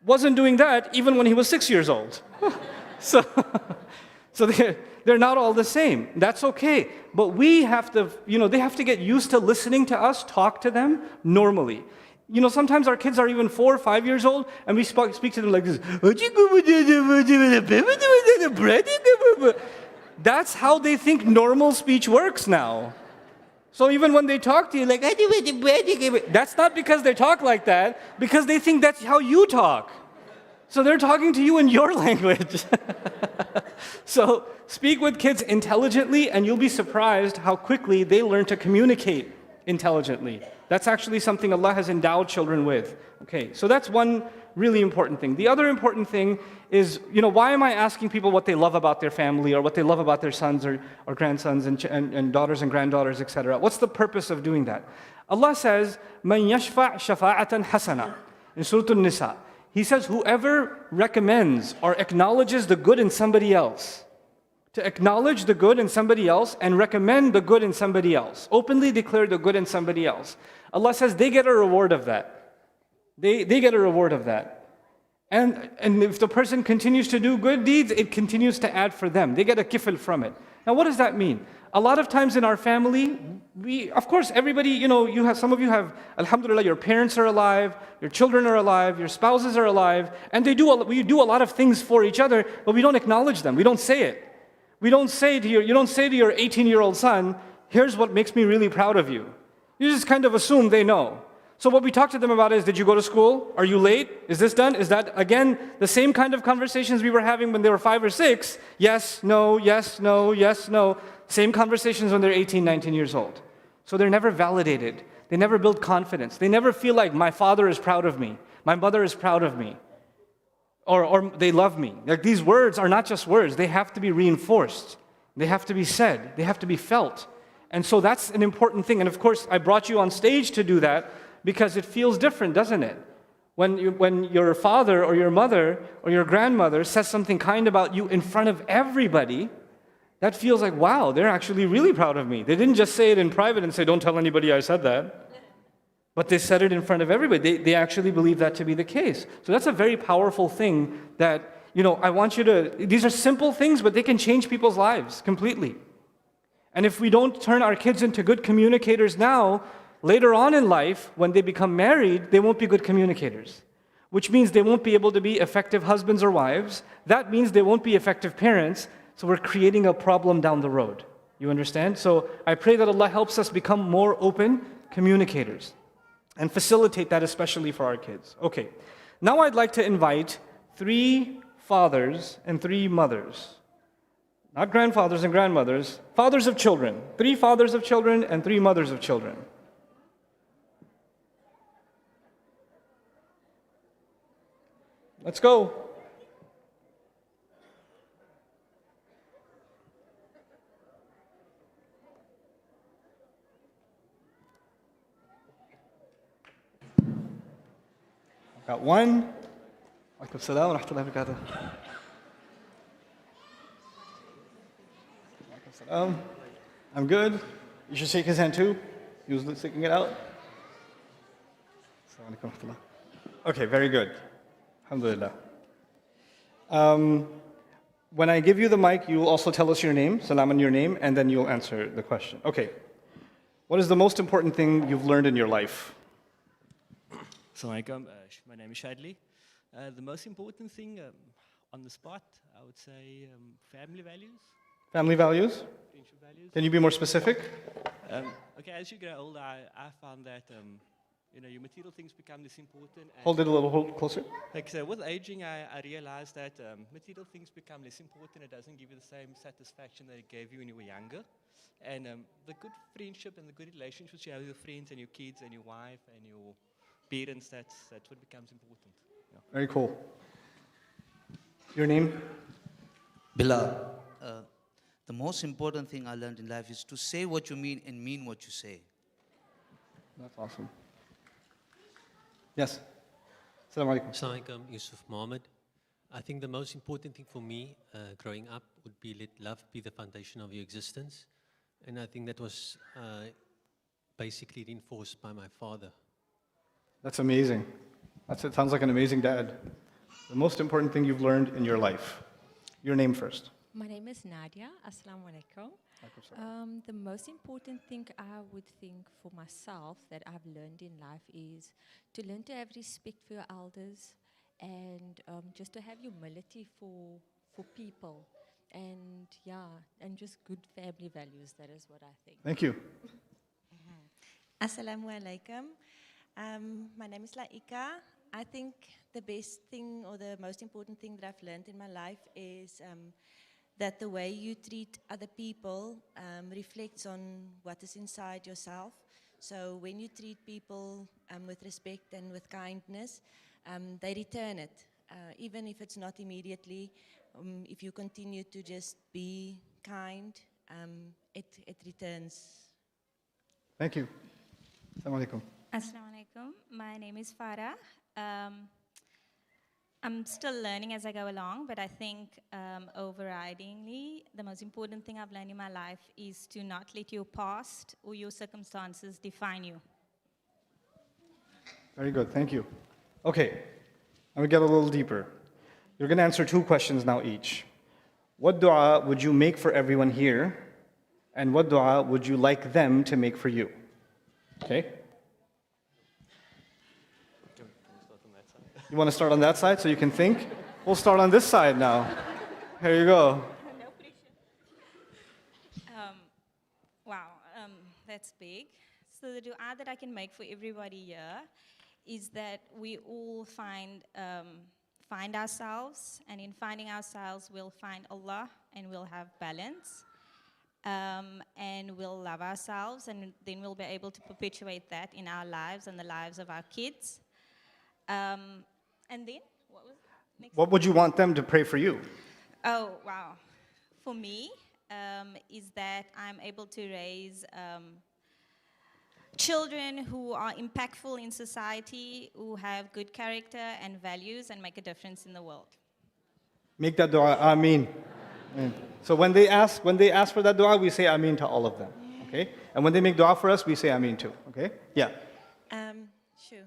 wasn't doing that even when he was 6 years old. So they're not all the same. That's okay. But we have to, they have to get used to listening to us talk to them normally. Sometimes our kids are even 4 or 5 years old, and we speak to them like this. That's how they think normal speech works now. So even when they talk to you like, that's not because they talk like that, because they think that's how you talk. So they're talking to you in your language. So speak with kids intelligently, and you'll be surprised how quickly they learn to communicate intelligently. That's actually something Allah has endowed children with. Okay, so that's one really important thing. The other important thing is, why am I asking people what they love about their family or what they love about their sons or grandsons and daughters and granddaughters, etc.? What's the purpose of doing that? Allah says, مَنْ يَشْفَعْ شَفَاعَةً حَسَنًا in Surah An-Nisa. He says, whoever recommends or acknowledges the good in somebody else, to acknowledge the good in somebody else and recommend the good in somebody else, openly declare the good in somebody else. Allah says they get a reward of that. They get a reward of that. And if the person continues to do good deeds, it continues to add for them. They get a kifl from it. Now what does that mean? A lot of times in our family, of course, everybody, some of you have, alhamdulillah, your parents are alive, your children are alive, your spouses are alive, and we do a lot of things for each other, but we don't acknowledge them. We don't say it. You don't say to your 18-year-old son, here's what makes me really proud of you. You just kind of assume they know. So what we talk to them about is, did you go to school? Are you late? Is this done? Is that, again, the same kind of conversations we were having when they were 5 or 6? Yes, no, yes, no, yes, no. Same conversations when they're 18, 19 years old. So they're never validated. They never build confidence. They never feel like my father is proud of me. My mother is proud of me. Or they love me. Like, these words are not just words. They have to be reinforced. They have to be said. They have to be felt. And so that's an important thing. And of course, I brought you on stage to do that because it feels different, doesn't it? When your father or your mother or your grandmother says something kind about you in front of everybody, that feels like, wow, they're actually really proud of me. They didn't just say it in private and say, don't tell anybody I said that. But they said it in front of everybody. They actually believe that to be the case. So that's a very powerful thing that, I want you to, these are simple things, but they can change people's lives completely. And if we don't turn our kids into good communicators now, later on in life, when they become married, they won't be good communicators. Which means they won't be able to be effective husbands or wives. That means they won't be effective parents. So we're creating a problem down the road. You understand? So I pray that Allah helps us become more open communicators and facilitate that especially for our kids. Okay, now I'd like to invite 3 fathers and 3 mothers. Not grandfathers and grandmothers, fathers of children. 3 fathers of children and 3 mothers of children. Let's go. Got one. Alaikum salam wa rahmatullahi wa barakatuh. Alaikum salam. I'm good. You should shake his hand too. He was sticking it out. Assalamu alaikum wa rahmatullah. Okay, very good. Alhamdulillah. When I give you the mic, you will also tell us your name, salam and your name, and then you'll answer the question. Okay. What is the most important thing you've learned in your life? Assalamu alaikum. My name is Shadli. The most important thing on the spot, I would say family values. Family values? Friendship values. Can you be more specific? Okay, as you grow older, I found that your material things become less important. Hold it a little closer. Like, so with aging, I realized that material things become less important. It doesn't give you the same satisfaction that it gave you when you were younger. And the good friendship and the good relationships you have with your friends and your kids and your wife and your parents, that's what becomes important. Yeah. Very cool. Your name? Bilal, the most important thing I learned in life is to say what you mean and mean what you say. That's awesome. Yes. Assalamu alaikum. Assalamu alaikum, Yusuf Mohammed. I think the most important thing for me growing up would be let love be the foundation of your existence. And I think that was basically reinforced by my father. That's amazing. It sounds like an amazing dad. The most important thing you've learned in your life. Your name first. My name is Nadia. Assalamu alaikum. The most important thing I would think for myself that I've learned in life is to learn to have respect for your elders and just to have humility for people. And and just good family values. That is what I think. Thank you. Assalamu alaikum. My name is Laika. I think the best thing or the most important thing that I've learned in my life is that the way you treat other people reflects on what is inside yourself. So when you treat people with respect and with kindness, they return it. Even if it's not immediately, if you continue to just be kind, it returns. Thank you. Assalamu alaikum. Assalamu alaikum. My name is Farah. I'm still learning as I go along, but I think overridingly, the most important thing I've learned in my life is to not let your past or your circumstances define you. Very good. Thank you. Okay. Let me get a little deeper. You're going to answer 2 questions now each. What dua would you make for everyone here? And what dua would you like them to make for you? Okay? You want to start on that side so you can think? We'll start on this side now. Here you go. That's big. So the dua that I can make for everybody here is that we all find ourselves, and in finding ourselves, we'll find Allah, and we'll have balance, and we'll love ourselves, and then we'll be able to perpetuate that in our lives and the lives of our kids. And then, what was next? What would you want them to pray for you? Oh, wow. For me, is that I'm able to raise children who are impactful in society, who have good character and values, and make a difference in the world. Make that dua, Ameen. So when they ask for that dua, we say Ameen to all of them. Okay? And when they make dua for us, we say Ameen too. Okay? Yeah. Sure.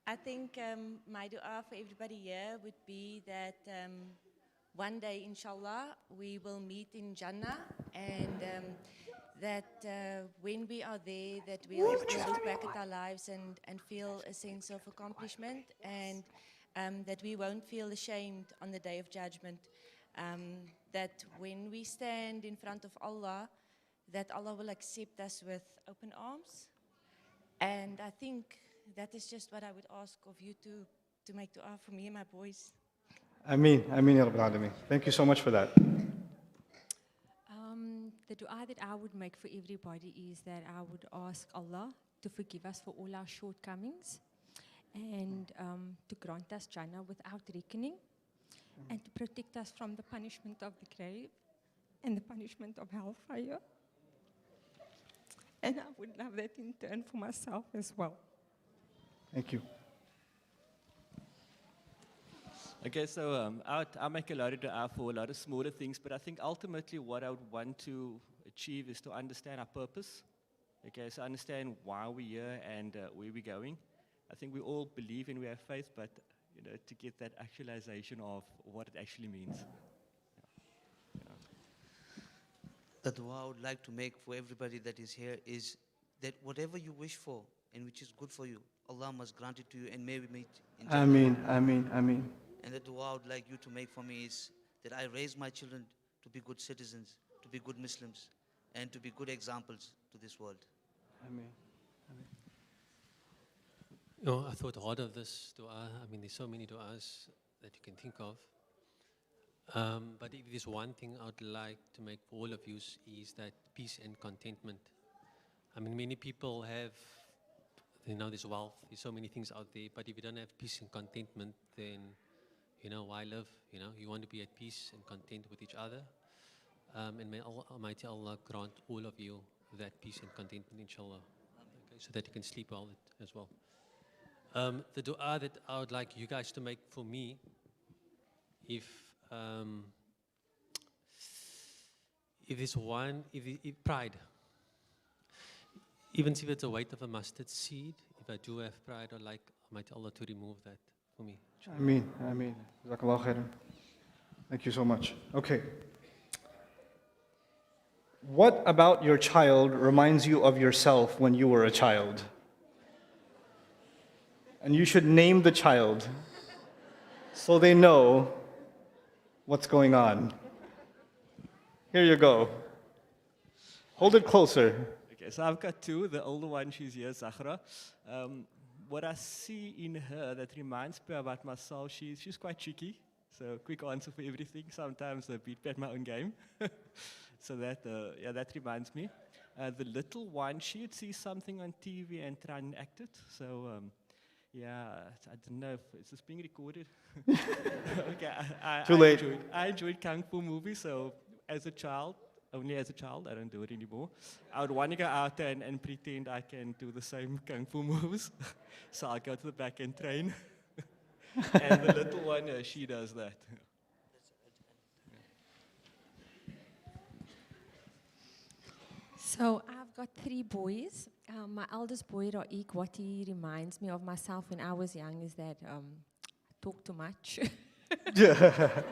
I think my dua for everybody here would be that one day, inshallah, we will meet in Jannah, and that when we are there, that we'll look back at our lives and feel a sense of accomplishment, and that we won't feel ashamed on the day of judgment. That when we stand in front of Allah, that Allah will accept us with open arms. And I think that is just what I would ask of you to make dua for me and my boys. Ameen. Ameen ya Rabbil Alameen. Thank you so much for that. The dua that I would make for everybody is that I would ask Allah to forgive us for all our shortcomings and to grant us Jannah without reckoning and to protect us from the punishment of the grave and the punishment of hellfire. And I would love that in turn for myself as well. Thank you. Okay, so I make a lot of dua for a lot of smaller things, but I think ultimately what I would want to achieve is to understand our purpose. Okay, so understand why we're here and where we're going. I think we all believe and we have faith, but to get that actualization of what it actually means. The dua I would like to make for everybody that is here is that whatever you wish for and which is good for you, Allah must grant it to you and may we meet in Jannah. Ameen. Ameen. Ameen. And the dua I would like you to make for me is that I raise my children to be good citizens, to be good Muslims, and to be good examples to this world. Ameen. I thought hard of this dua. I mean, there's so many duas that you can think of. But if there's one thing I would like to make for all of you is that peace and contentment. I mean, many people have, there's wealth, there's so many things out there, but if you don't have peace and contentment, then why live? You want to be at peace and content with each other. And may Almighty Allah grant all of you that peace and contentment, inshallah. Okay, so that you can sleep well as well. The dua that I would like you guys to make for me, if there's one, if pride, even if it's a weight of a mustard seed, if I do have pride, I'd like Almighty Allah to remove that for me. Ameen, ameen. Jazakallah khairan. Thank you so much. Okay. What about your child reminds you of yourself when you were a child? And you should name the child so they know what's going on. Here you go. Hold it closer. Okay, so I've got two. The older one, she's here, Zahra. What I see in her that reminds me about myself, she's quite cheeky. So quick answer for everything. Sometimes I beat me at my own game. So that reminds me. The little one, she would see something on TV and try and act it. So I don't know if it's just being recorded. Okay, Too late. I enjoyed Kung Fu movies, so as a child, only as a child, I don't do it anymore. I would want to go out there and pretend I can do the same Kung Fu moves. So I'll go to the back and train. And the little one, she does that. So I've got 3 boys. My eldest boy, Raik, what he reminds me of myself when I was young is that I talk too much. The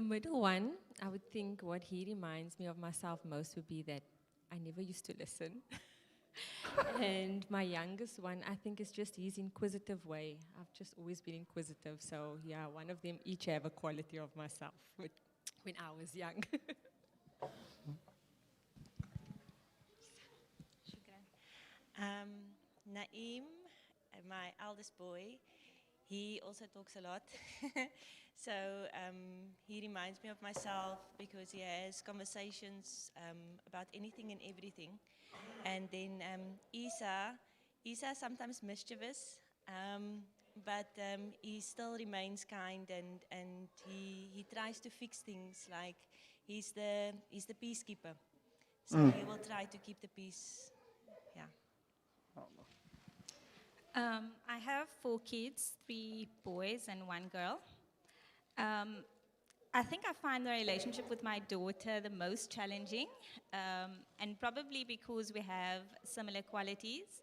middle one, I would think what he reminds me of myself most would be that I never used to listen. And my youngest one, I think, is just his inquisitive way. I've just always been inquisitive. So yeah, one of them each have a quality of myself when I was young. Naeem, my eldest boy, he also talks a lot. So he reminds me of myself because he has conversations about anything and everything. And then Isa sometimes mischievous, but he still remains kind and he tries to fix things. Like he's the peacekeeper, so he will try to keep the peace. Yeah. I have 4 kids, 3 boys and 1 girl. I think I find the relationship with my daughter the most challenging, and probably because we have similar qualities.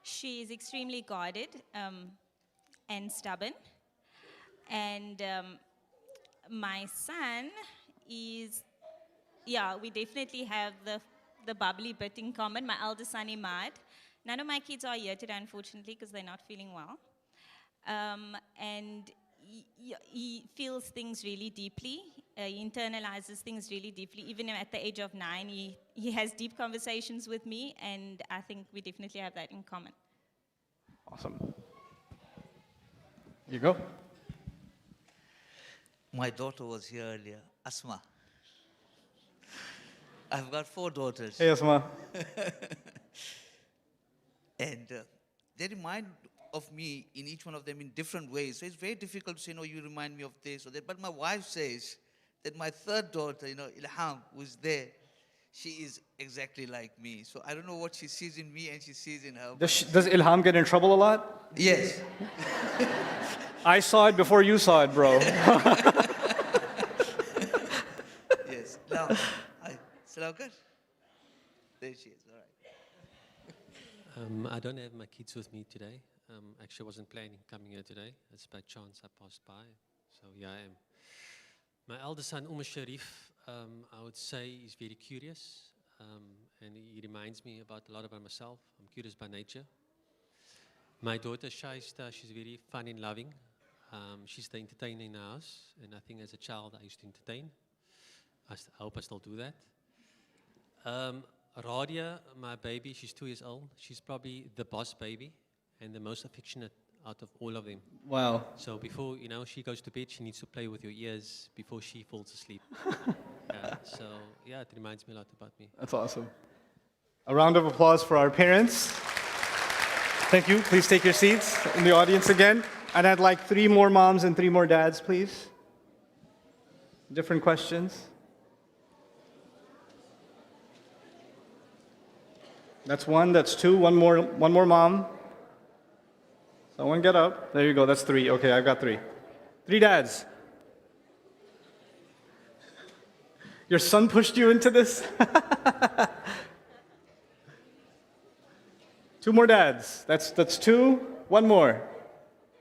She is extremely guarded and stubborn, and my son is, we definitely have the bubbly bit in common. My eldest son, Imad. None of my kids are here today, unfortunately, because they're not feeling well. And he feels things really deeply. He internalizes things really deeply. Even at the age of 9, he has deep conversations with me, and I think we definitely have that in common. Awesome. You go. My daughter was here earlier, Asma. I've got 4 daughters. Hey, Asma. And they remind of me in each one of them in different ways. So it's very difficult to say, no, you remind me of this or that. But my wife says that my 3rd daughter, Ilham, who's there, she is exactly like me. So I don't know what she sees in me and she sees in her. Does Ilham get in trouble a lot? Yes. I saw it before you saw it, bro. Yes. Now, Salam good? There she is. All right. I don't have my kids with me today. Actually, I wasn't planning coming here today. It's by chance I passed by. So here I am. My eldest son, Sharif, I would say he's very curious. And he reminds me a lot about myself. I'm curious by nature. My daughter, Shaista, she's very fun and loving. She's the entertainer in the house. And I think as a child, I used to entertain. I hope I still do that. Radia, my baby, she's 2 years old. She's probably the boss baby and the most affectionate out of all of them. Wow. So before, she goes to bed, she needs to play with your ears before she falls asleep. It reminds me a lot about me. That's awesome. A round of applause for our parents. Thank you. Please take your seats in the audience again. And I'd like 3 more moms and 3 more dads, please. Different questions. That's 1, that's 2, one more mom. Someone get up. There you go, that's 3. Okay, I've got 3. 3 dads. Your son pushed you into this? 2 more dads. That's 2. 1 more.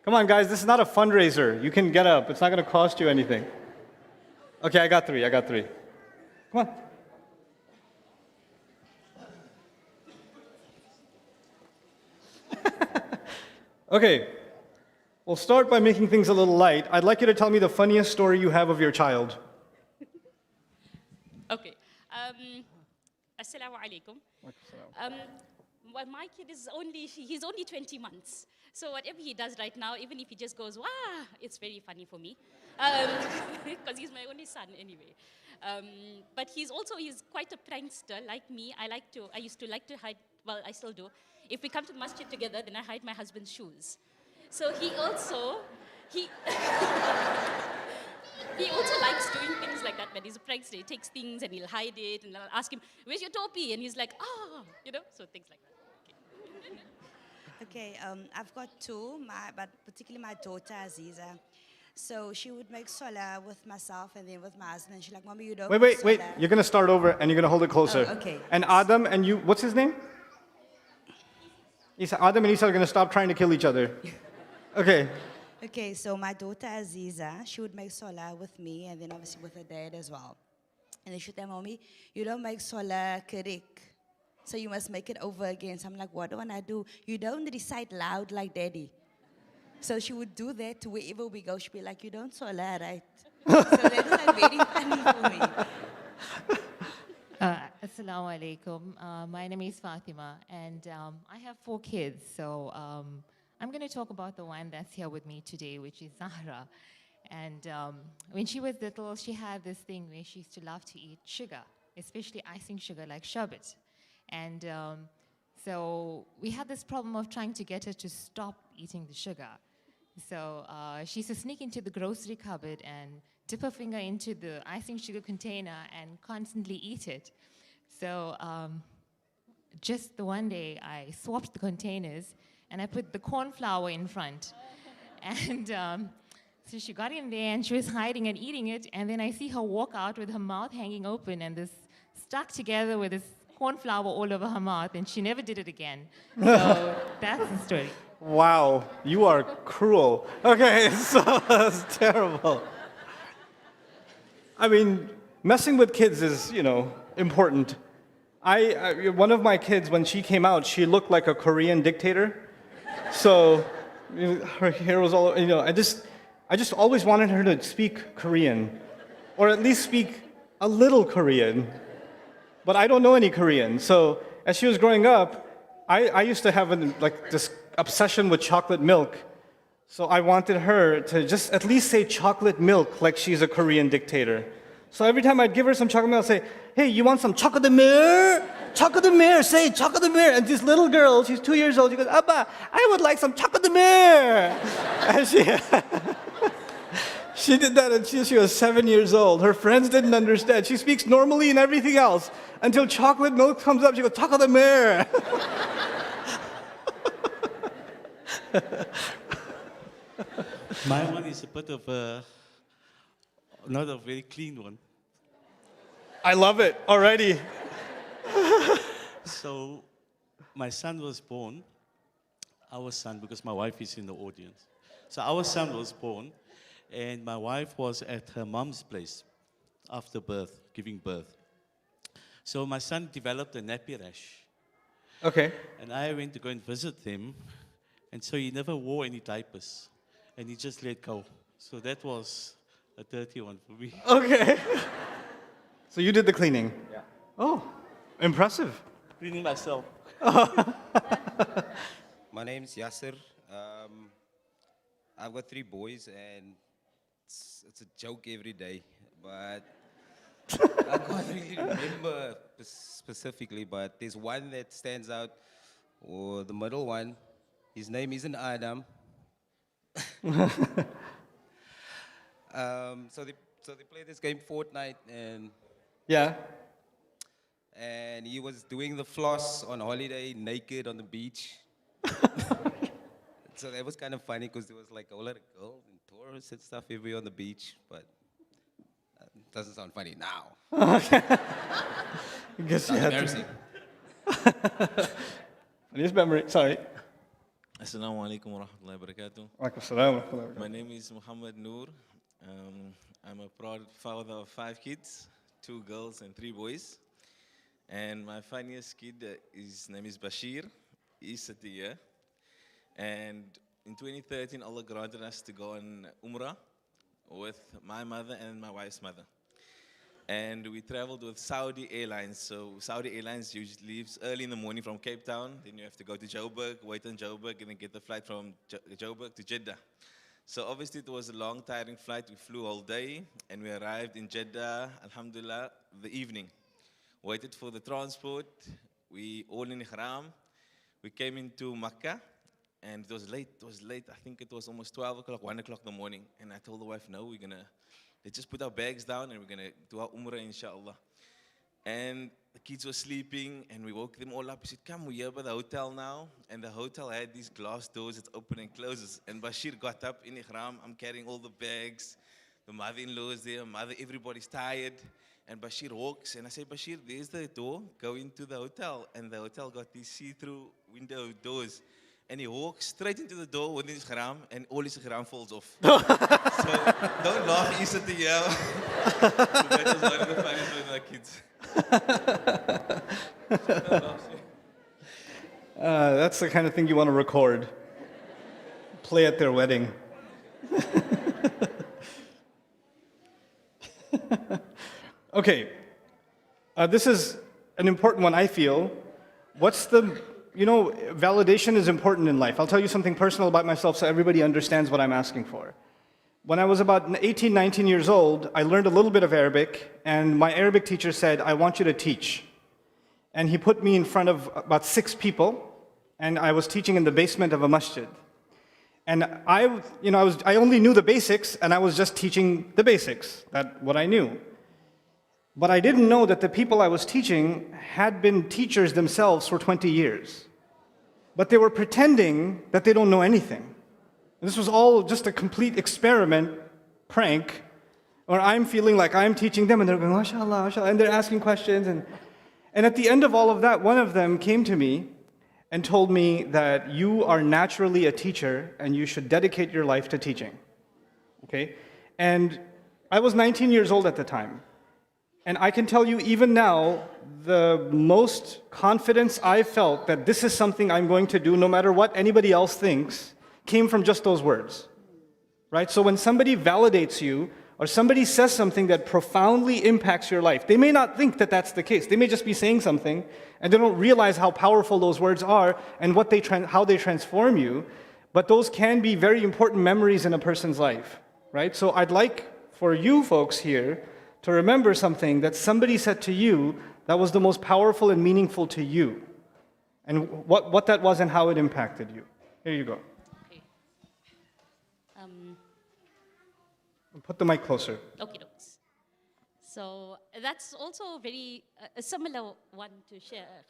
Come on, guys, this is not a fundraiser. You can get up. It's not going to cost you anything. Okay, I got 3. Come on. Okay, we'll start by making things a little light. I'd like you to tell me the funniest story you have of your child. Okay. Assalamu alaikum. Well, my kid is he's only 20 months. So whatever he does right now, even if he just goes, wah, it's very funny for me. Because he's my only son anyway. But he's quite a prankster like me. I used to like to hide, well, I still do. If we come to the masjid together, then I hide my husband's shoes. So he also likes doing things like that, but he's a prankster. He takes things and he'll hide it, and I'll ask him, where's your topi? And he's like, so things like that. Okay, I've got 2, but particularly my daughter Aziza. So she would make salah with myself and then with my husband. She's like, Mommy, you don't Wait. salah. You're going to start over and you're going to hold it closer. Oh, okay. And Adam and you, what's his name? Adam and Isa are going to stop trying to kill each other. Okay. Okay, so my daughter Aziza, she would make salah with me and then obviously with her dad as well. And then she'd tell Mommy, you don't make salah correct. So you must make it over again. So I'm like, what do I do? You don't recite loud like daddy. So she would do that to wherever we go. She'd be like, you don't salah right. So that's like very funny for me. Assalamu alaikum. My name is Fatima, and I have 4 kids. So I'm going to talk about the one that's here with me today, which is Zahra. And when she was little, she had this thing where she used to love to eat sugar, especially icing sugar like sherbet. And so we had this problem of trying to get her to stop eating the sugar. So she used to sneak into the grocery cupboard and dip her finger into the icing sugar container and constantly eat it. So just the one day, I swapped the containers and I put the corn flour in front. And so she got in there and she was hiding and eating it. And then I see her walk out with her mouth hanging open and this stuck together with this corn flour all over her mouth. And she never did it again. So that's the story. Wow, you are cruel. Okay, so that's terrible. I mean, messing with kids is, important. One of my kids, when she came out, she looked like a Korean dictator. So her hair was all, I just always wanted her to speak Korean, or at least speak a little Korean. But I don't know any Korean. So as she was growing up, I used to have this obsession with chocolate milk. So I wanted her to just at least say chocolate milk like she's a Korean dictator. So every time I'd give her some chocolate milk, I'd say, hey, you want some chocolate milk? Chocolate milk, say chocolate milk. And this little girl, she's 2 years old, she goes, Abba, I would like some chocolate milk. And she did that until she was 7 years old. Her friends didn't understand. She speaks normally and everything else. Until chocolate milk comes up, she goes, chocolate milk. My one is a bit of not a very clean one. I love it already. So, my son was born, our son, because my wife is in the audience. So our son was born, and my wife was at her mom's place after birth, giving birth. So my son developed a nappy rash. Okay. And I went to go and visit him, and so he never wore any diapers, and he just let go. So that was a dirty one for me. Okay. So you did the cleaning? Yeah. Oh, impressive. Cleaning myself. My name is Yasser. I've got 3 boys, and it's a joke every day. But I can't really remember specifically, but there's one that stands out, or the middle one. His name isn't Adam. So they play this game Fortnite, and Yeah. and he was doing the floss on holiday naked on the beach. So that was kind of funny because there was like a whole lot of girls and tourists and stuff everywhere on the beach, but it doesn't sound funny now. Okay. I guess Sounds you had embarrassing. Funniest memory. Sorry. Assalamu alaikum wa rahmatullahi wa barakatuh. Alaikum assalam wa rahmatullahi wa barakatuh. My name is Muhammad Noor. I'm a proud father of 5 kids, 2 girls and 3 boys. And my funniest kid, his name is Bashir. He's sitting here. And in 2013, Allah granted us to go on Umrah with my mother and my wife's mother. And we traveled with Saudi Airlines. So Saudi Airlines usually leaves early in the morning from Cape Town. Then you have to go to Joburg, wait in Joburg, and then get the flight from Joburg to Jeddah. So obviously it was a long, tiring flight. We flew all day, and we arrived in Jeddah, alhamdulillah, the evening. Waited for the transport. We all in Ihram. We came into Makkah, and it was late. I think it was almost 12 o'clock, 1 o'clock in the morning. And I told the wife, no, let's just put our bags down, and we're going to do our Umrah, inshallah. And the kids were sleeping, and we woke them all up. We said, come, we're here by the hotel now. And the hotel had these glass doors that open and closes. And Bashir got up in Ihram. I'm carrying all the bags. The mother-in-law is there. Everybody's tired. And Bashir walks, and I say, Bashir, there's the door. Go into the hotel. And the hotel got these see-through window doors. And he walks straight into the door with his ihram, and all his ihram falls off. So don't laugh, he's sitting here. So that was one of the funniest with my kids. That's the kind of thing you want to record. Play at their wedding. Okay. This is an important one, I feel. Validation is important in life. I'll tell you something personal about myself so everybody understands what I'm asking for. When I was about 18, 19 years old, I learned a little bit of Arabic, and my Arabic teacher said, I want you to teach. And he put me in front of about 6 people, and I was teaching in the basement of a masjid. And I only knew the basics, and I was just teaching the basics, what I knew. But I didn't know that the people I was teaching had been teachers themselves for 20 years. But they were pretending that they don't know anything. And this was all just a complete experiment, prank, where I'm feeling like I'm teaching them, and they're going, mashallah, mashallah, and they're asking questions. And at the end of all of that, one of them came to me and told me that you are naturally a teacher, and you should dedicate your life to teaching. Okay? And I was 19 years old at the time. And I can tell you even now, the most confidence I felt that this is something I'm going to do no matter what anybody else thinks came from just those words. Right? So when somebody validates you or somebody says something that profoundly impacts your life, they may not think that that's the case. They may just be saying something and they don't realize how powerful those words are and how they transform you. But those can be very important memories in a person's life. Right? So I'd like for you folks here to remember something that somebody said to you that was the most powerful and meaningful to you, and what that was and how it impacted you. Here you go. Okay. Put the mic closer. Okay, dokes. So that's also very a similar one to share.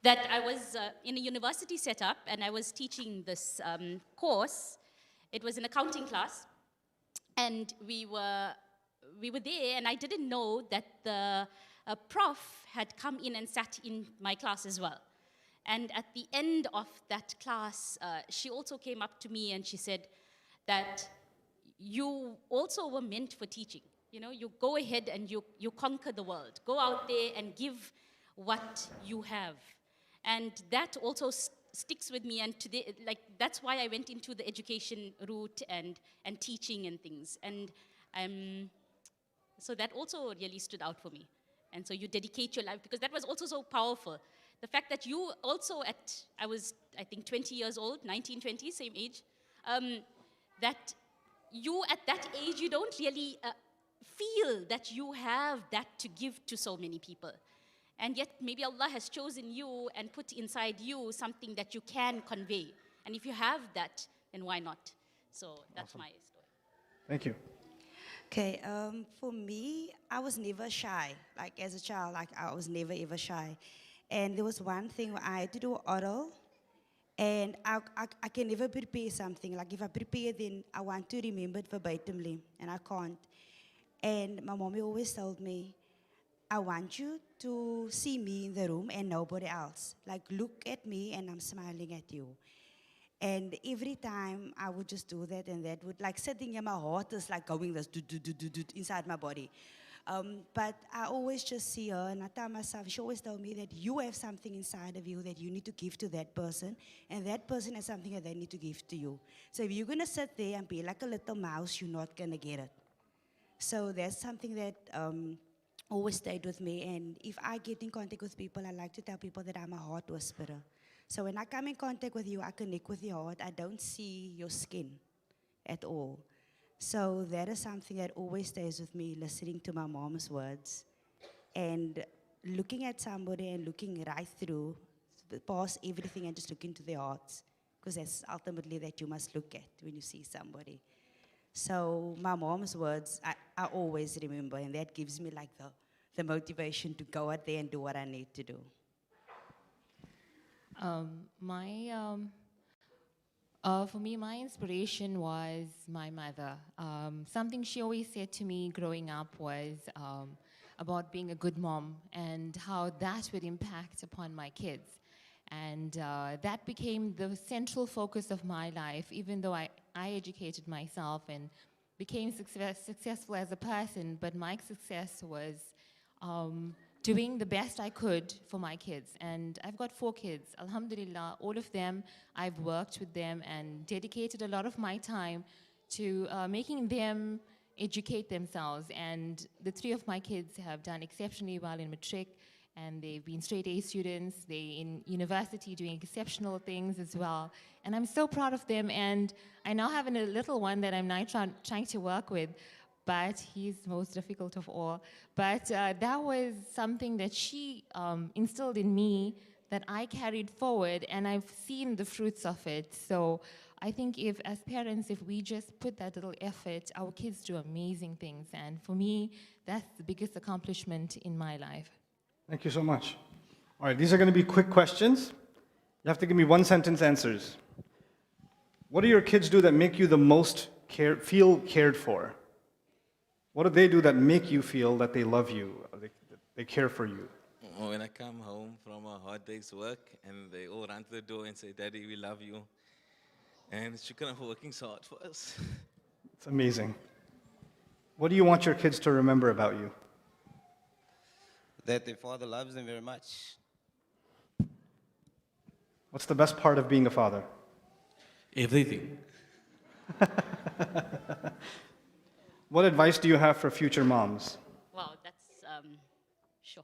That I was in a university setup, and I was teaching this course. It was an accounting class, and we were there, and I didn't know that the prof had come in and sat in my class as well. And at the end of that class, she also came up to me and she said that you also were meant for teaching. You go ahead and you conquer the world. Go out there and give what you have. And that also sticks with me, and today, that's why I went into the education route and teaching and things. And so that also really stood out for me. And so you dedicate your life, because that was also so powerful. The fact that you also I was, I think, 20 years old, 19, 20, same age, that you at that age, you don't really feel that you have that to give to so many people. And yet maybe Allah has chosen you and put inside you something that you can convey. And if you have that, then why not? So that's my story. Thank you. Okay, for me, I was never shy. Like as a child, like I was never ever shy. And there was one thing where I had to do oral, and I can never prepare something. Like if I prepare, then I want to remember it verbatimly, and I can't. And my mommy always told me, I want you to see me in the room and nobody else. Like look at me and I'm smiling at you. And every time I would just do that, and that would like sitting in my heart is like going this do do do do do inside my body. But I always just see her, and I tell myself, she always told me that you have something inside of you that you need to give to that person, and that person has something that they need to give to you. So if you're gonna sit there and be like a little mouse, you're not gonna get it. So that's something that always stayed with me. And if I get in contact with people, I like to tell people that I'm a heart whisperer. So when I come in contact with you, I connect with your heart. I don't see your skin at all. So that is something that always stays with me, listening to my mom's words and looking at somebody and looking right through, past everything and just look into their hearts, because that's ultimately that you must look at when you see somebody. So my mom's words, I always remember, and that gives me like the motivation to go out there and do what I need to do. For me, my inspiration was my mother. Something she always said to me growing up was about being a good mom and how that would impact upon my kids. And that became the central focus of my life, even though I educated myself and became successful as a person, but my success was doing the best I could for my kids. And I've got 4 kids. Alhamdulillah, all of them, I've worked with them and dedicated a lot of my time to making them educate themselves. And the 3 of my kids have done exceptionally well in matric, and they've been straight A students. They're in university doing exceptional things as well. And I'm so proud of them. And I now have a little one that I'm now trying to work with, but he's most difficult of all. But that was something that she instilled in me that I carried forward, and I've seen the fruits of it. So I think if, as parents, if we just put that little effort, our kids do amazing things. And for me, that's the biggest accomplishment in my life. Thank you so much. All right, these are going to be quick questions. You have to give me 1-sentence answers. What do your kids do that make you the most feel cared for? What do they do that make you feel that they love you, they care for you? When I come home from a hard day's work and they all run to the door and say, Daddy, we love you. And shukran for working so hard for us. It's amazing. What do you want your kids to remember about you? That their father loves them very much. What's the best part of being a father? Everything. What advice do you have for future moms? Wow, that's sure.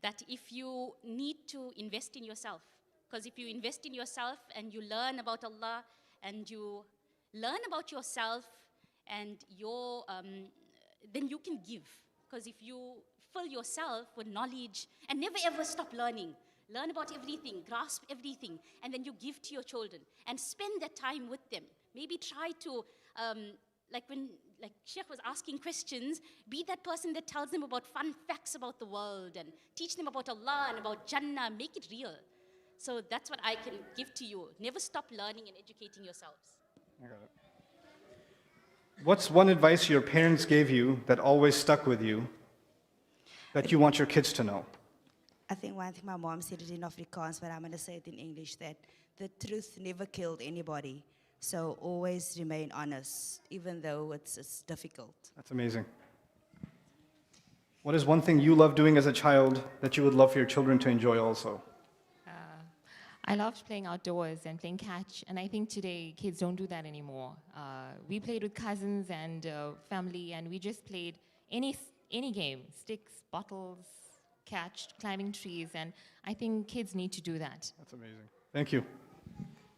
That if you need to invest in yourself, because if you invest in yourself and you learn about Allah and you learn about yourself and your, then you can give. Because if you fill yourself with knowledge and never ever stop learning, learn about everything, grasp everything, and then you give to your children and spend that time with them. Maybe try to, like Sheikh was asking questions, be that person that tells them about fun facts about the world and teach them about Allah and about Jannah, make it real. So that's what I can give to you. Never stop learning and educating yourselves. I got it. What's one advice your parents gave you that always stuck with you that you want your kids to know? I think one thing my mom said it in Afrikaans, but I'm going to say it in English, that the truth never killed anybody. So always remain honest, even though it's difficult. That's amazing. What is one thing you love doing as a child that you would love for your children to enjoy also? I loved playing outdoors and playing catch, and I think today kids don't do that anymore. We played with cousins and family, and we just played any game, sticks, bottles, catch, climbing trees, and I think kids need to do that. That's amazing. Thank you.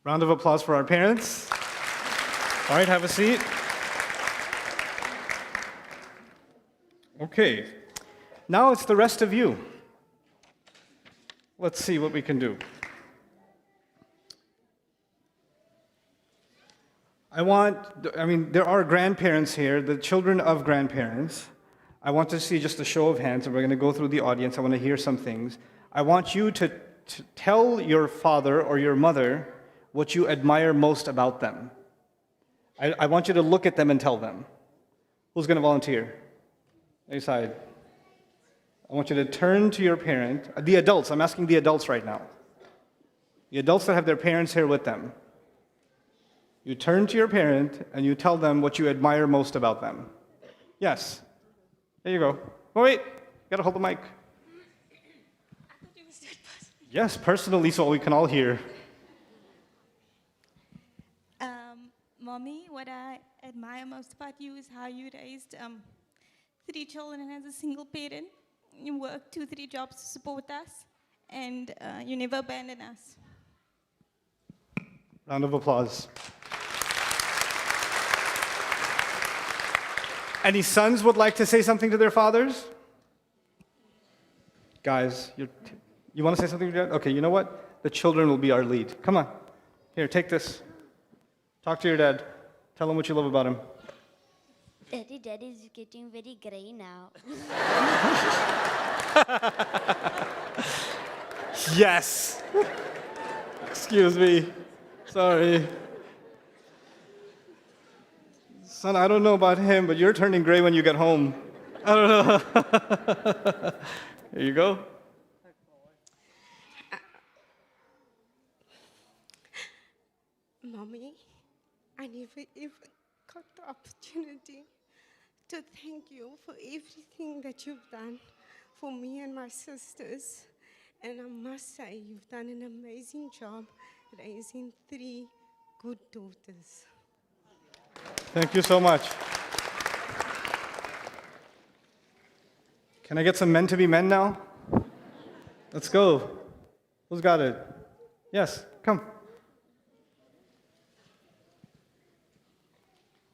Round of applause for our parents. All right, have a seat. Okay, now it's the rest of you. Let's see what we can do. There are grandparents here, the children of grandparents. I want to see just a show of hands, and we're going to go through the audience. I want to hear some things. I want you to tell your father or your mother what you admire most about them. I want you to look at them and tell them. Who's going to volunteer? A side. I want you to turn to your parent. The adults, I'm asking the adults right now. The adults that have their parents here with them. You turn to your parent and you tell them what you admire most about them. Yes. There you go. Oh, wait. You gotta hold the mic. Yes, personally, so we can all hear. Mommy, what I admire most about you is how you raised 3 children as a single parent. You worked 2-3 jobs to support us, and you never abandoned us. Round of applause. Any sons would like to say something to their fathers? Guys, you want to say something to your dad? Okay, you know what? The children will be our lead. Come on. Here, take this. Talk to your dad. Tell him what you love about him. Daddy is getting very gray now. Yes. Excuse me. Sorry. Son, I don't know about him, but you're turning gray when you get home. I don't know. Here you go. Mommy, I never ever got the opportunity to thank you for everything that you've done for me and my sisters. And I must say, you've done an amazing job raising 3 good daughters. Thank you so much. Can I get some men to be men now? Let's go. Who's got it? Yes, come.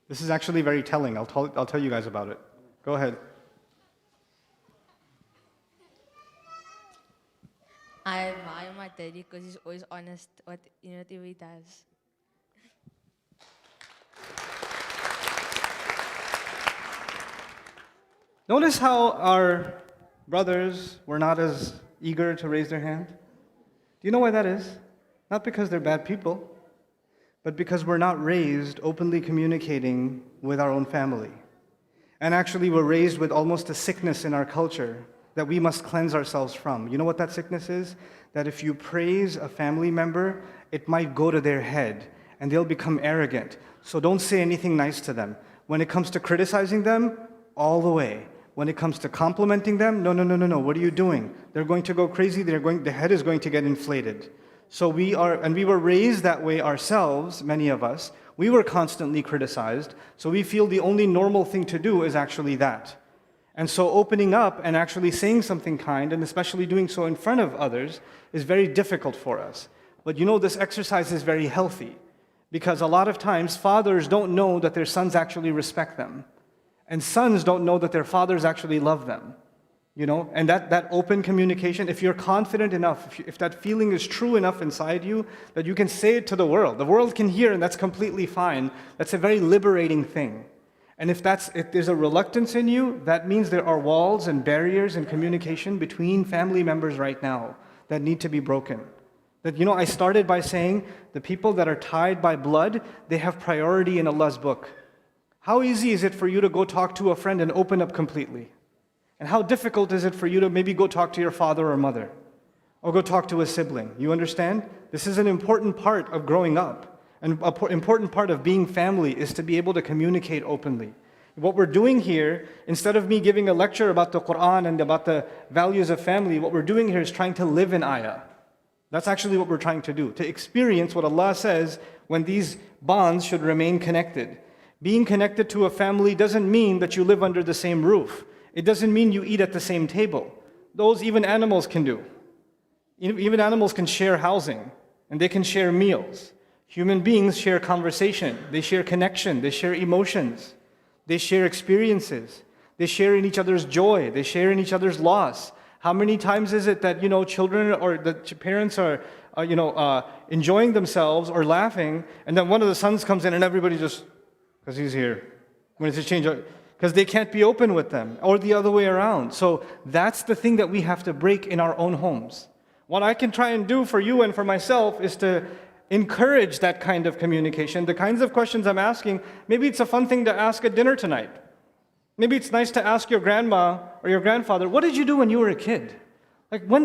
This is actually very telling. I'll tell you guys about it. Go ahead. I admire my daddy because he's always honest whatever he does. Notice how our brothers were not as eager to raise their hand. Do you know why that is? Not because they're bad people, but because we're not raised openly communicating with our own family. And actually, we're raised with almost a sickness in our culture that we must cleanse ourselves from. You know what that sickness is? That if you praise a family member, it might go to their head and they'll become arrogant. So don't say anything nice to them. When it comes to criticizing them, all the way. When it comes to complimenting them, no, what are you doing? They're going to go crazy, the head is going to get inflated. So we were raised that way ourselves, many of us. We were constantly criticized, so we feel the only normal thing to do is actually that. And so opening up and actually saying something kind, and especially doing so in front of others, is very difficult for us. But you know, this exercise is very healthy, because a lot of times fathers don't know that their sons actually respect them. And sons don't know that their fathers actually love them. You know, and that open communication, if you're confident enough, if that feeling is true enough inside you, that you can say it to the world can hear, and that's completely fine. That's a very liberating thing. And if there's a reluctance in you, that means there are walls and barriers in communication between family members right now that need to be broken. That, you know, I started by saying the people that are tied by blood, they have priority in Allah's book. How easy is it for you to go talk to a friend and open up completely? And how difficult is it for you to maybe go talk to your father or mother? Or go talk to a sibling? You understand? This is an important part of growing up. And an important part of being family is to be able to communicate openly. What we're doing here, instead of me giving a lecture about the Quran and about the values of family, what we're doing here is trying to live in ayah. That's actually what we're trying to do. To experience what Allah says when these bonds should remain connected. Being connected to a family doesn't mean that you live under the same roof. It doesn't mean you eat at the same table. Those even animals can do. Even animals can share housing, and they can share meals. Human beings share conversation, they share connection, they share emotions, they share experiences, they share in each other's joy, they share in each other's loss. How many times is it that, you know, children or the parents are enjoying themselves or laughing, and then one of the sons comes in and everybody just, because he's here. When it's a change, because they can't be open with them, or the other way around. So that's the thing that we have to break in our own homes. What I can try and do for you and for myself is to encourage that kind of communication. The kinds of questions I'm asking, maybe it's a fun thing to ask at dinner tonight. Maybe it's nice to ask your grandma or your grandfather, what did you do when you were a kid? Like, when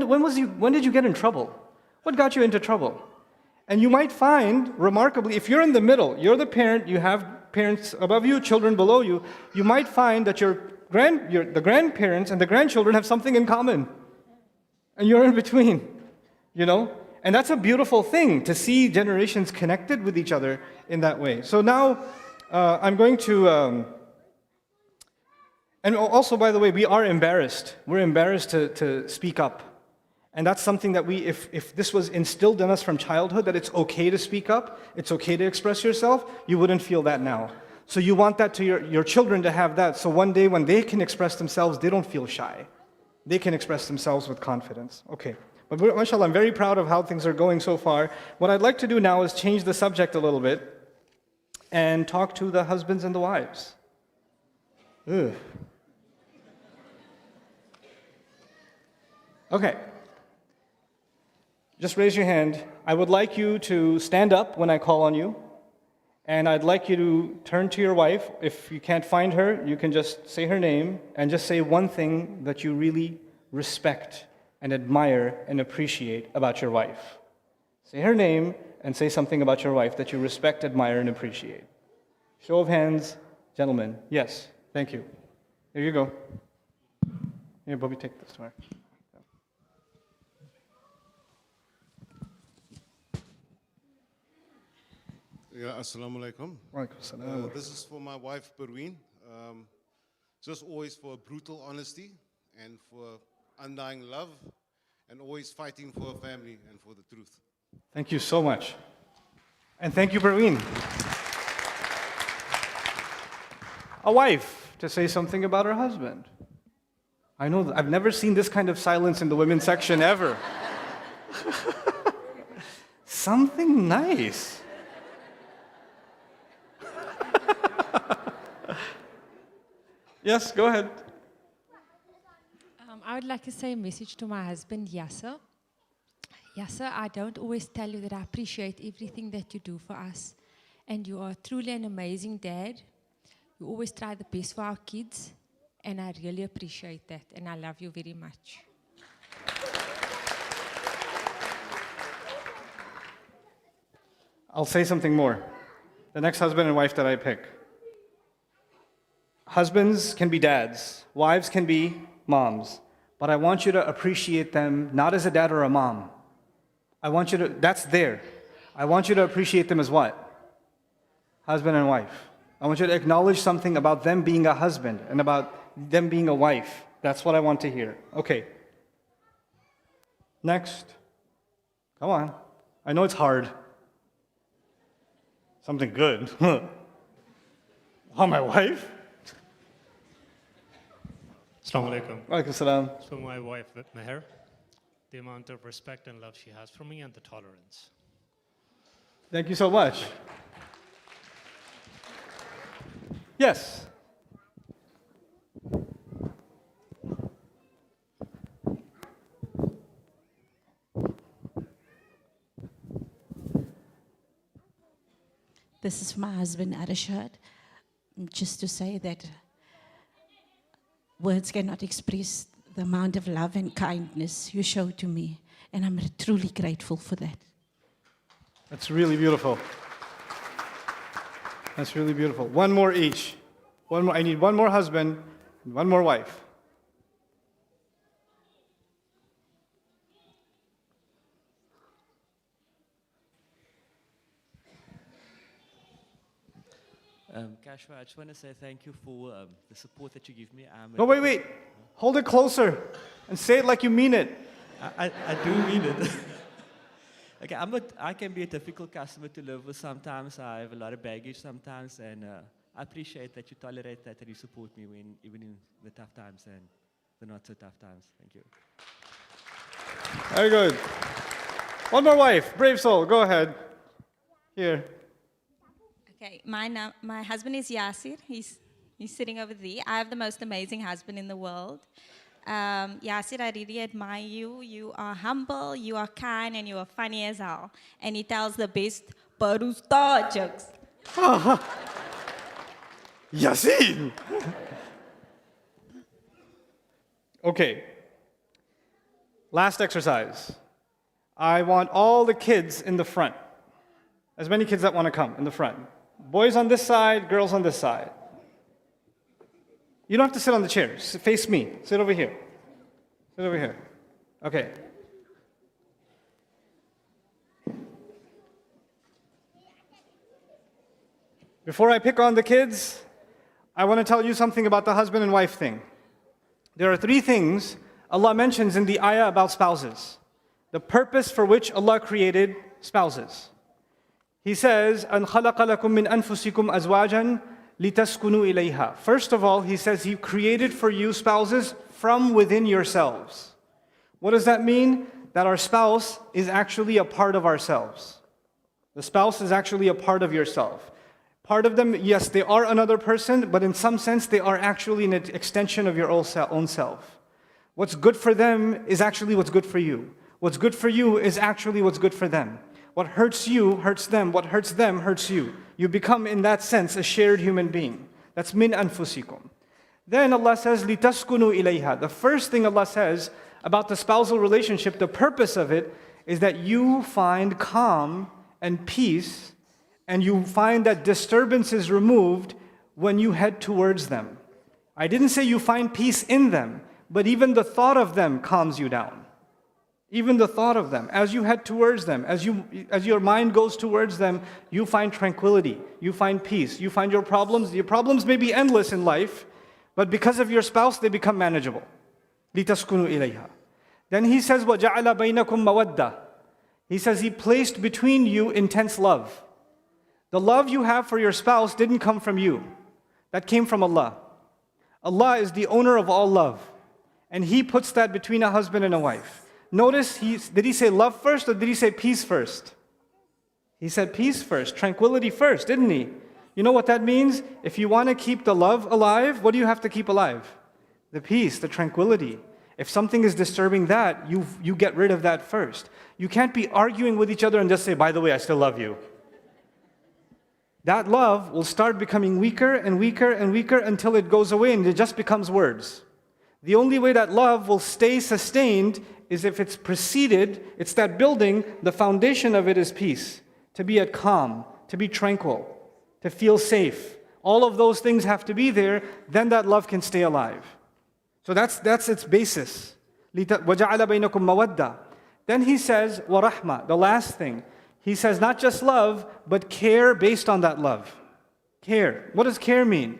did you get in trouble? What got you into trouble? And you might find, remarkably, if you're in the middle, you're the parent, you have parents above you, children below you, you might find that the grandparents and the grandchildren have something in common. And you're in between, And that's a beautiful thing, to see generations connected with each other in that way. So now, I'm going to... and also, by the way, we are embarrassed. We're embarrassed to speak up. And that's something that if this was instilled in us from childhood, that it's okay to speak up, it's okay to express yourself, you wouldn't feel that now. So you want that to your children to have that, so one day when they can express themselves, they don't feel shy. They can express themselves with confidence. Okay. But mashallah, I'm very proud of how things are going so far. What I'd like to do now is change the subject a little bit and talk to the husbands and the wives. Ugh. Okay. Just raise your hand. I would like you to stand up when I call on you. And I'd like you to turn to your wife. If you can't find her, you can just say her name and just say one thing that you really respect and admire and appreciate about your wife. Say her name and say something about your wife that you respect, admire, and appreciate. Show of hands, gentlemen. Yes, thank you. Here you go. Here, Bobby, take this to her. Yeah, assalamu alaikum. Walaikum salam. This is for my wife, Perween. Just always for brutal honesty and for undying love and always fighting for her family and for the truth. Thank you so much. And thank you, Perween. A wife to say something about her husband. I know that I've never seen this kind of silence in the women's section ever. Something nice. Yes, go ahead. I would like to say a message to my husband, Yasser. Yasser, I don't always tell you that I appreciate everything that you do for us. And you are truly an amazing dad. You always try the best for our kids. And I really appreciate that. And I love you very much. I'll say something more. The next husband and wife that I pick. Husbands can be dads, wives can be moms, but I want you to appreciate them not as a dad or a mom. That's there. I want you to appreciate them as what? Husband and wife. I want you to acknowledge something about them being a husband and about them being a wife. That's what I want to hear. Okay. Next. Come on. I know it's hard. Something good. Oh, my wife? Assalamu alaikum. Walaikum salam. So my wife, Meher, the amount of respect and love she has for me and the tolerance. Thank you so much. Yes. This is my husband, Arashad. Just to say that words cannot express the amount of love and kindness you show to me. And I'm truly grateful for that. That's really beautiful. That's really beautiful. One more each. One more. I need one more husband and one more wife. Kashwa, I just want to say thank you for the support that you give me. No, wait. Hold it closer and say it like you mean it. I do mean it. Okay, I can be a difficult customer to live with sometimes. I have a lot of baggage sometimes, and I appreciate that you tolerate that and you support me even in the tough times and the not so tough times. Thank you. Very good. One more wife. Brave soul. Go ahead. Here. Okay, my husband is Yasir. He's sitting over there. I have the most amazing husband in the world. Yasir, I really admire you. You are humble, you are kind, and you are funny as hell. And he tells the best Barusta jokes. Yasin! Okay. Last exercise. I want all the kids in the front. As many kids that want to come in the front. Boys on this side, girls on this side. You don't have to sit on the chairs. Face me. Sit over here. Sit over here. Okay. Before I pick on the kids, I want to tell you something about the husband and wife thing. There are 3 things Allah mentions in the ayah about spouses. The purpose for which Allah created spouses. He says, أَنْ خَلَقَ لَكُم مِّنْ أَنفُسِكُمْ أَزْوَاجًا لِتَسْكُنُوا إِلَيْهَا. First of all, He says He created for you spouses from within yourselves. What does that mean? That our spouse is actually a part of ourselves. The spouse is actually a part of yourself. Part of them, yes, they are another person, but in some sense they are actually an extension of your own self. What's good for them is actually what's good for you. What's good for you is actually what's good for them. What hurts you hurts them. What hurts them hurts you. You become, in that sense, a shared human being. That's min anfusikum. Then Allah says, لِتَسْكُنُوا إِلَيْهَا. The first thing Allah says about the spousal relationship, the purpose of it, is that you find calm and peace, and you find that disturbance is removed when you head towards them. I didn't say you find peace in them, but even the thought of them calms you down. Even the thought of them, as you head towards them, as your mind goes towards them, you find tranquility, you find peace, you find your problems may be endless in life, but because of your spouse, they become manageable. لِتَسْكُنُوا إِلَيْهَا. Then He says, وَجَعَلَ بَيْنَكُمْ مَوَدَّةً. He says He placed between you intense love. The love you have for your spouse didn't come from you. That came from Allah. Allah is the owner of all love. And He puts that between a husband and a wife. Notice, did He say love first or did He say peace first? He said peace first, tranquility first, didn't He? You know what that means? If you want to keep the love alive, what do you have to keep alive? The peace, the tranquility. If something is disturbing that, you get rid of that first. You can't be arguing with each other and just say, by the way, I still love you. That love will start becoming weaker and weaker and weaker until it goes away and it just becomes words. The only way that love will stay sustained is if it's preceded, it's that building, the foundation of it is peace. To be at calm, to be tranquil, to feel safe. All of those things have to be there, then that love can stay alive. So that's its basis. وَجَعَلَ بَيْنَكُمْ مَوَدَّةً. Then He says, وَرَحْمَةً. The last thing. He says not just love, but care based on that love. Care. What does care mean?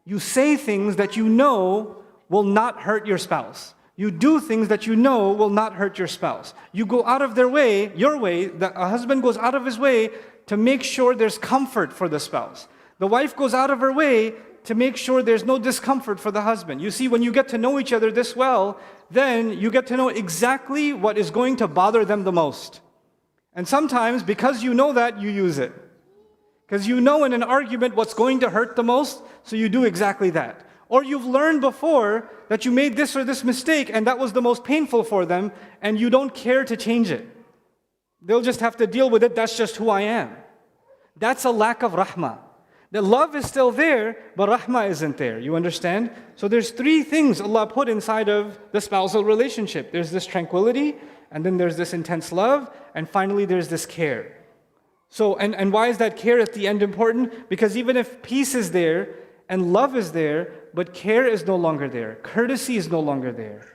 You say things that you know will not hurt your spouse. You do things that you know will not hurt your spouse. You go out of their way, your way, a husband goes out of his way to make sure there's comfort for the spouse. The wife goes out of her way to make sure there's no discomfort for the husband. You see, when you get to know each other this well, then you get to know exactly what is going to bother them the most. And sometimes, because you know that, you use it. Because you know in an argument what's going to hurt the most, so you do exactly that. Or you've learned before that you made this or this mistake and that was the most painful for them and you don't care to change it. They'll just have to deal with it, that's just who I am. That's a lack of rahmah. The love is still there, but rahmah isn't there. You understand? So there's 3 things Allah put inside of the spousal relationship. There's this tranquility, and then there's this intense love, and finally there's this care. So, and why is that care at the end important? Because even if peace is there, and love is there, but care is no longer there. Courtesy is no longer there.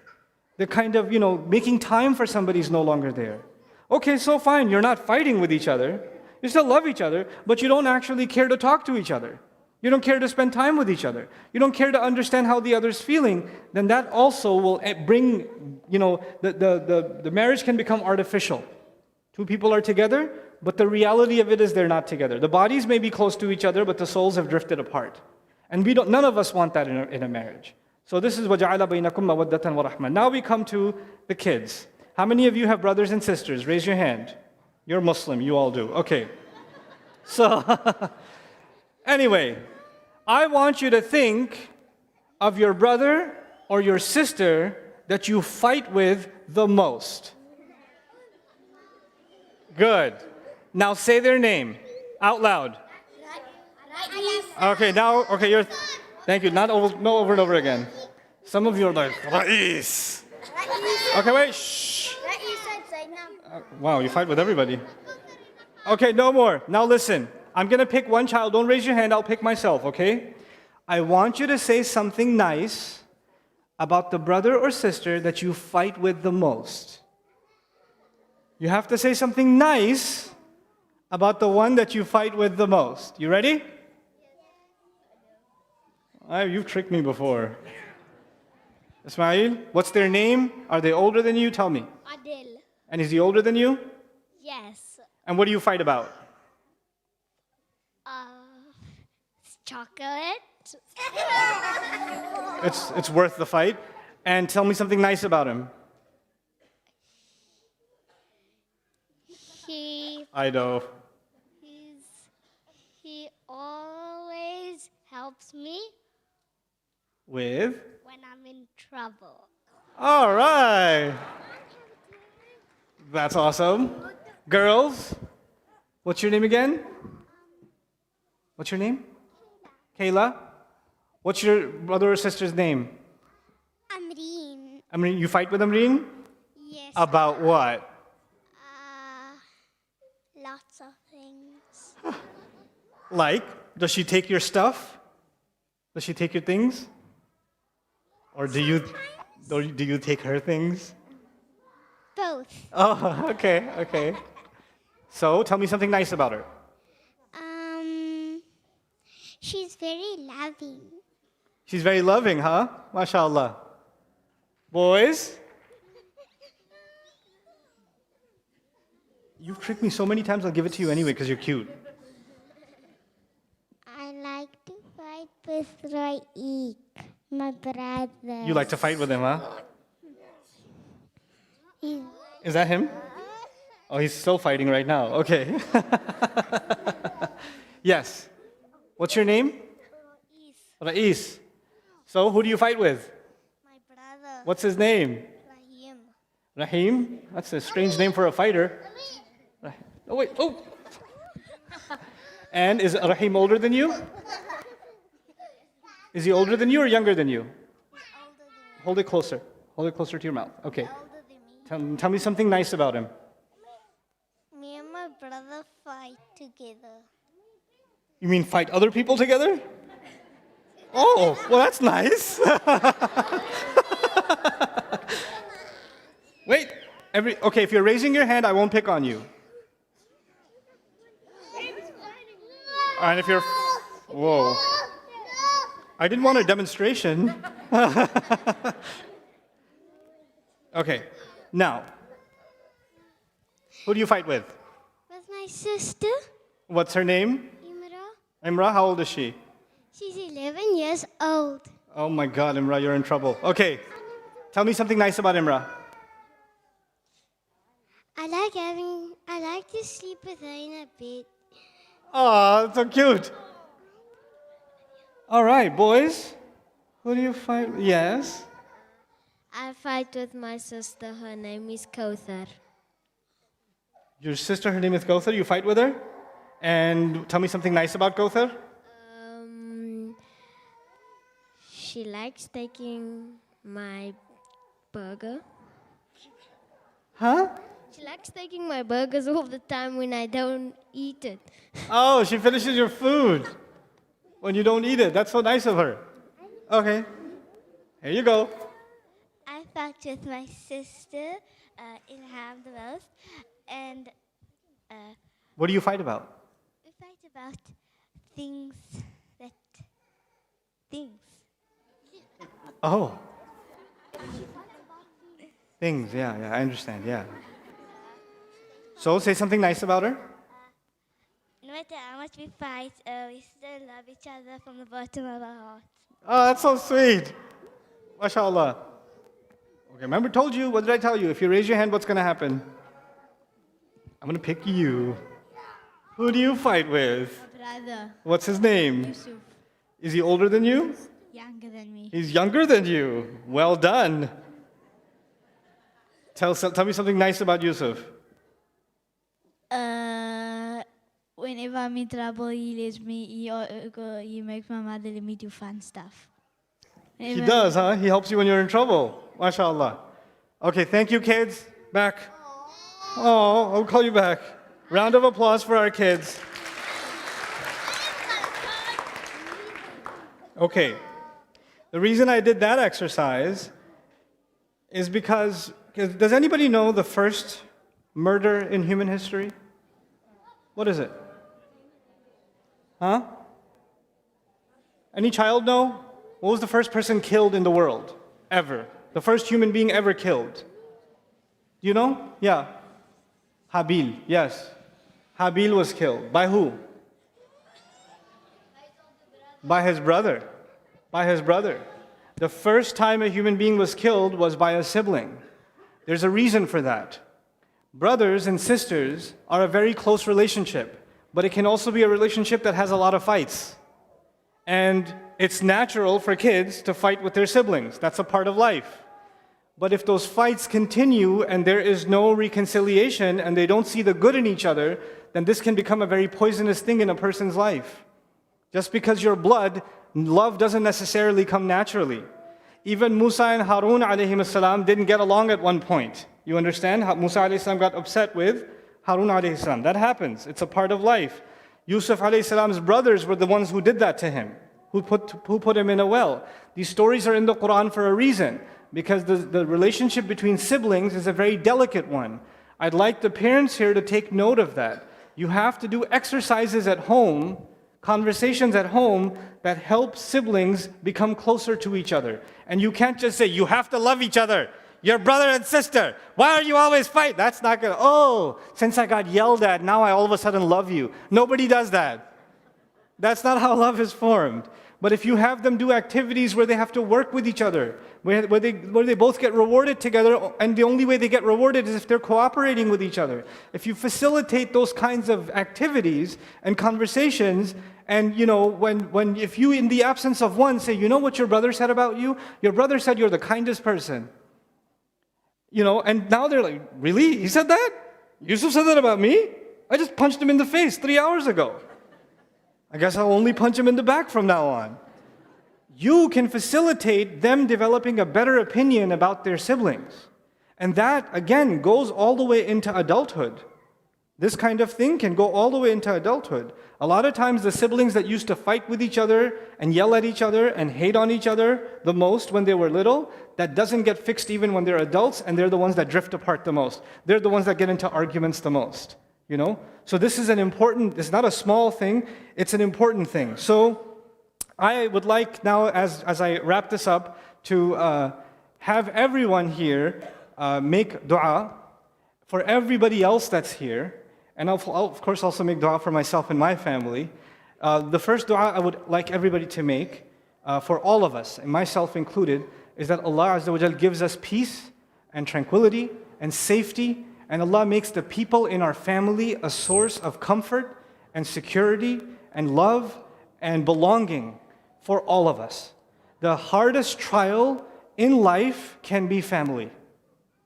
The kind of, making time for somebody is no longer there. Okay, so fine, you're not fighting with each other. You still love each other, but you don't actually care to talk to each other. You don't care to spend time with each other. You don't care to understand how the other's feeling. Then that also will bring, the marriage can become artificial. 2 people are together, but the reality of it is they're not together. The bodies may be close to each other, but the souls have drifted apart. And none of us want that in a marriage. So this is وَجَعَلَ بَيْنَكُمْ مَوَدَّةً وَرَحْمَةً. Now we come to the kids. How many of you have brothers and sisters? Raise your hand. You're Muslim, you all do. Okay. So, anyway, I want you to think of your brother or your sister that you fight with the most. Good. Now say their name out loud. Okay, thank you. No over and over again. Some of you are like, Rais. Okay, wait, shh. Wow, you fight with everybody. Okay, no more. Now listen. I'm going to pick one child. Don't raise your hand. I'll pick myself, okay? I want you to say something nice about the brother or sister that you fight with the most. You have to say something nice about the one that you fight with the most. You ready? You've tricked me before. Ismail, what's their name? Are they older than you? Tell me. Adil. And is he older than you? Yes. And what do you fight about? Chocolate. It's worth the fight. And tell me something nice about him. I know. He always helps me With? when I'm in trouble. All right. That's awesome. Girls, what's your name again? What's your name? Kayla. What's your brother or sister's name? Amreen. Amreen, you fight with Amreen? Yes. About what? Lots of things. Like, does she take your stuff? Does she take your things? Or do you take her things? Both. Oh, okay. So, tell me something nice about her. She's very loving. She's very loving, huh? MashaAllah. Boys? You've tricked me so many times, I'll give it to you anyway because you're cute. I like to fight with Raik, my brother. You like to fight with him, huh? He's Is that him? Oh, he's still fighting right now. Okay. Yes. What's your name? Rais. So, who do you fight with? my brother. What's his name? Rahim. Rahim? That's a strange name for a fighter. Oh, wait. Oh. And is Rahim older than you? Is he older than you or younger than you? Hold it closer. Hold it closer to your mouth. Okay. Tell me something nice about him. Me and my brother fight together. You mean fight other people together? Oh, well, that's nice. Wait. Okay, if you're raising your hand, I won't pick on you. And if you're... Whoa. I didn't want a demonstration. Okay. Now, who do you fight with? With my sister, What's her name? Imra. Imra, how old is she? She's 11 years old. Oh my God, Imra, you're in trouble. Okay. Tell me something nice about Imra. I like to sleep with her in a bed. Oh, so cute. All right, boys. Who do you fight? Yes. I fight with my sister. Her name is Kauthar. Your sister, her name is Kauthar. You fight with her? And tell me something nice about Kauthar. She likes taking my burger. Huh? She likes taking my burgers all the time when I don't eat it. Oh, she finishes your food when you don't eat it. That's so nice of her. Okay. Here you go. I fight with my sister, Ilham the most, and What do you fight about? we fight about things. Oh. Things, yeah, I understand, yeah. So, say something nice about her. No matter how much we fight, we still love each other from the bottom of our hearts. Oh, that's so sweet. MashaAllah. Okay, remember, told you, what did I tell you? If you raise your hand, what's going to happen? I'm going to pick you. Who do you fight with? Brother. What's his name? Yusuf. Is he older than you? Younger than me. He's younger than you. Well done. Tell me something nice about Yusuf. Whenever I'm in trouble, he makes my mother let me do fun stuff. He does, huh? He helps you when you're in trouble. MashaAllah. Okay, thank you, kids. Back. Oh, I'll call you back. Round of applause for our kids. Okay. The reason I did that exercise is because does anybody know the first murder in human history? What is it? Huh? Any child know? What was the first person killed in the world? Ever. The first human being ever killed. Do you know? Yeah. Habil, yes. Habil was killed. By who? By his brother. By his brother. The first time a human being was killed was by a sibling. There's a reason for that. Brothers and sisters are a very close relationship, but it can also be a relationship that has a lot of fights. And it's natural for kids to fight with their siblings. That's a part of life. But if those fights continue and there is no reconciliation and they don't see the good in each other, then this can become a very poisonous thing in a person's life. Just because you're blood, love doesn't necessarily come naturally. Even Musa and Harun alayhim salam didn't get along at one point. You understand? Musa alayhi salam got upset with Harun alayhi salam. That happens. It's a part of life. Yusuf alayhi salam's brothers were the ones who did that to him, who put him in a well. These stories are in the Quran for a reason, because the relationship between siblings is a very delicate one. I'd like the parents here to take note of that. You have to do exercises at home, conversations at home that help siblings become closer to each other. And you can't just say, you have to love each other. You're brother and sister. Why are you always fight? That's not good. Oh, since I got yelled at, now I all of a sudden love you. Nobody does that. That's not how love is formed. But if you have them do activities where they have to work with each other, where they both get rewarded together, and the only way they get rewarded is if they're cooperating with each other. If you facilitate those kinds of activities and conversations, and if you in the absence of one say, you know what your brother said about you? Your brother said you're the kindest person. And now they're like, really? He said that? Yusuf said that about me? I just punched him in the face 3 hours ago. I guess I'll only punch him in the back from now on. You can facilitate them developing a better opinion about their siblings. And that, again, goes all the way into adulthood. This kind of thing can go all the way into adulthood. A lot of times the siblings that used to fight with each other and yell at each other and hate on each other the most when they were little, that doesn't get fixed even when they're adults, and they're the ones that drift apart the most. They're the ones that get into arguments the most. So this is it's not a small thing, it's an important thing. So I would like now, as I wrap this up, to have everyone here make dua for everybody else that's here. And I'll of course also make dua for myself and my family. The first dua I would like everybody to make, for all of us, and myself included, is that Allah Azza wa Jal gives us peace and tranquility and safety, and Allah makes the people in our family a source of comfort and security and love and belonging for all of us. The hardest trial in life can be family.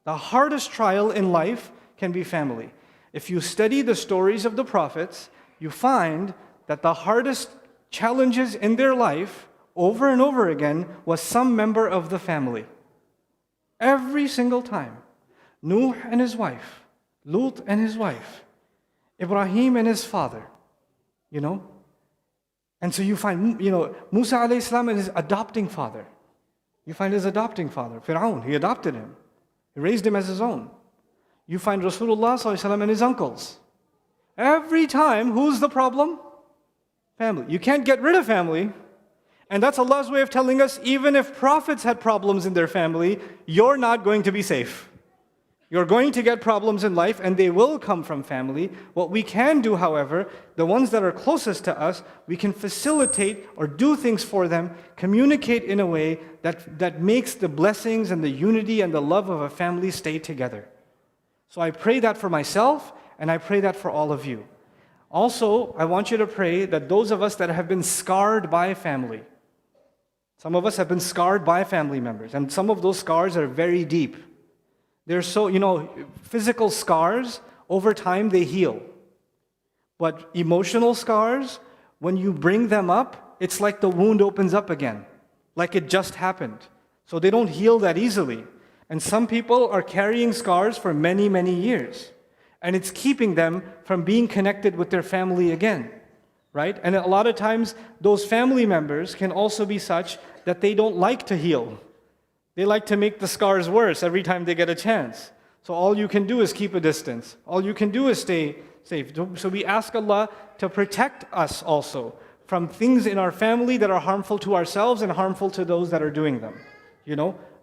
The hardest trial in life can be family. If you study the stories of the prophets, you find that the hardest challenges in their life over and over again was some member of the family. Every single time. Nuh and his wife, Lut and his wife, Ibrahim and his father, And so you find, Musa alayhi salam and his adopting father. You find his adopting father, Fir'aun, he adopted him. He raised him as his own. You find Rasulullah sallallahu alaihi wasallam and his uncles. Every time, who's the problem? Family. You can't get rid of family. And that's Allah's way of telling us, even if prophets had problems in their family, you're not going to be safe. You're going to get problems in life, and they will come from family. What we can do, however, the ones that are closest to us, we can facilitate or do things for them, communicate in a way that makes the blessings and the unity and the love of a family stay together. So I pray that for myself, and I pray that for all of you. Also, I want you to pray that those of us that have been scarred by family, some of us have been scarred by family members, and some of those scars are very deep. They're so, physical scars, over time they heal. But emotional scars, when you bring them up, it's like the wound opens up again, like it just happened. So they don't heal that easily. And some people are carrying scars for many, many years. And it's keeping them from being connected with their family again, right? And a lot of times, those family members can also be such that they don't like to heal. They like to make the scars worse every time they get a chance. So all you can do is keep a distance. All you can do is stay safe. So we ask Allah to protect us also from things in our family that are harmful to ourselves and harmful to those that are doing them.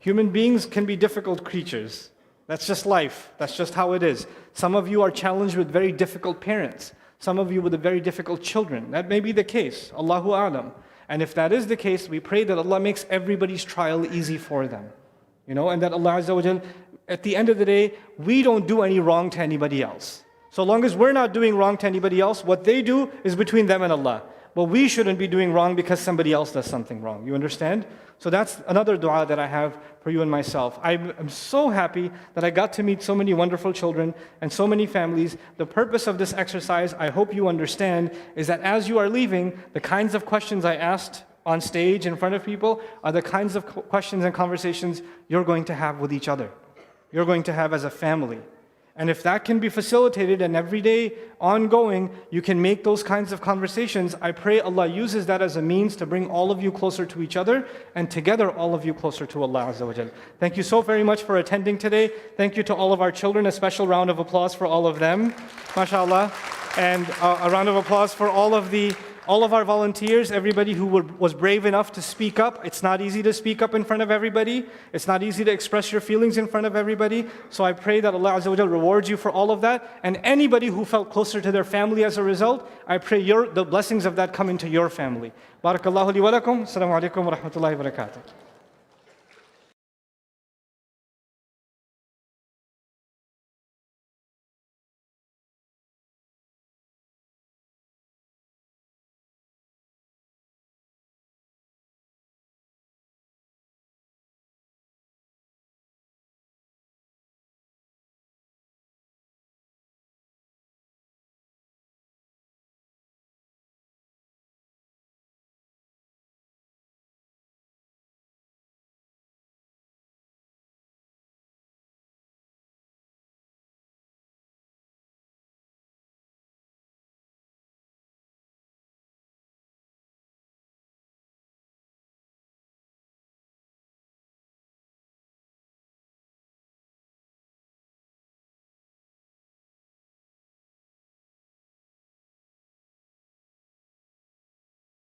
Human beings can be difficult creatures. That's just life. That's just how it is. Some of you are challenged with very difficult parents. Some of you with very difficult children. That may be the case. Allahu A'lam. And if that is the case, we pray that Allah makes everybody's trial easy for them. And that Allah Azza wa Jal, at the end of the day, we don't do any wrong to anybody else. So long as we're not doing wrong to anybody else, what they do is between them and Allah. But we shouldn't be doing wrong because somebody else does something wrong. You understand? So that's another dua that I have for you and myself. I'm so happy that I got to meet so many wonderful children and so many families. The purpose of this exercise, I hope you understand, is that as you are leaving, the kinds of questions I asked on stage in front of people are the kinds of questions and conversations you're going to have with each other. You're going to have as a family. And if that can be facilitated and every day, ongoing, you can make those kinds of conversations, I pray Allah uses that as a means to bring all of you closer to each other and together all of you closer to Allah Azza wa Jal. Thank you so very much for attending today. Thank you to all of our children. A special round of applause for all of them. MashaAllah. And a round of applause for all of our volunteers, everybody who was brave enough to speak up. It's not easy to speak up in front of everybody. It's not easy to express your feelings in front of everybody. So I pray that Allah Azza wa Jal rewards you for all of that. And anybody who felt closer to their family as a result, I pray the blessings of that come into your family. Barakallahu li wa lakum. Assalamu alaikum wa rahmatullahi wa barakatuh.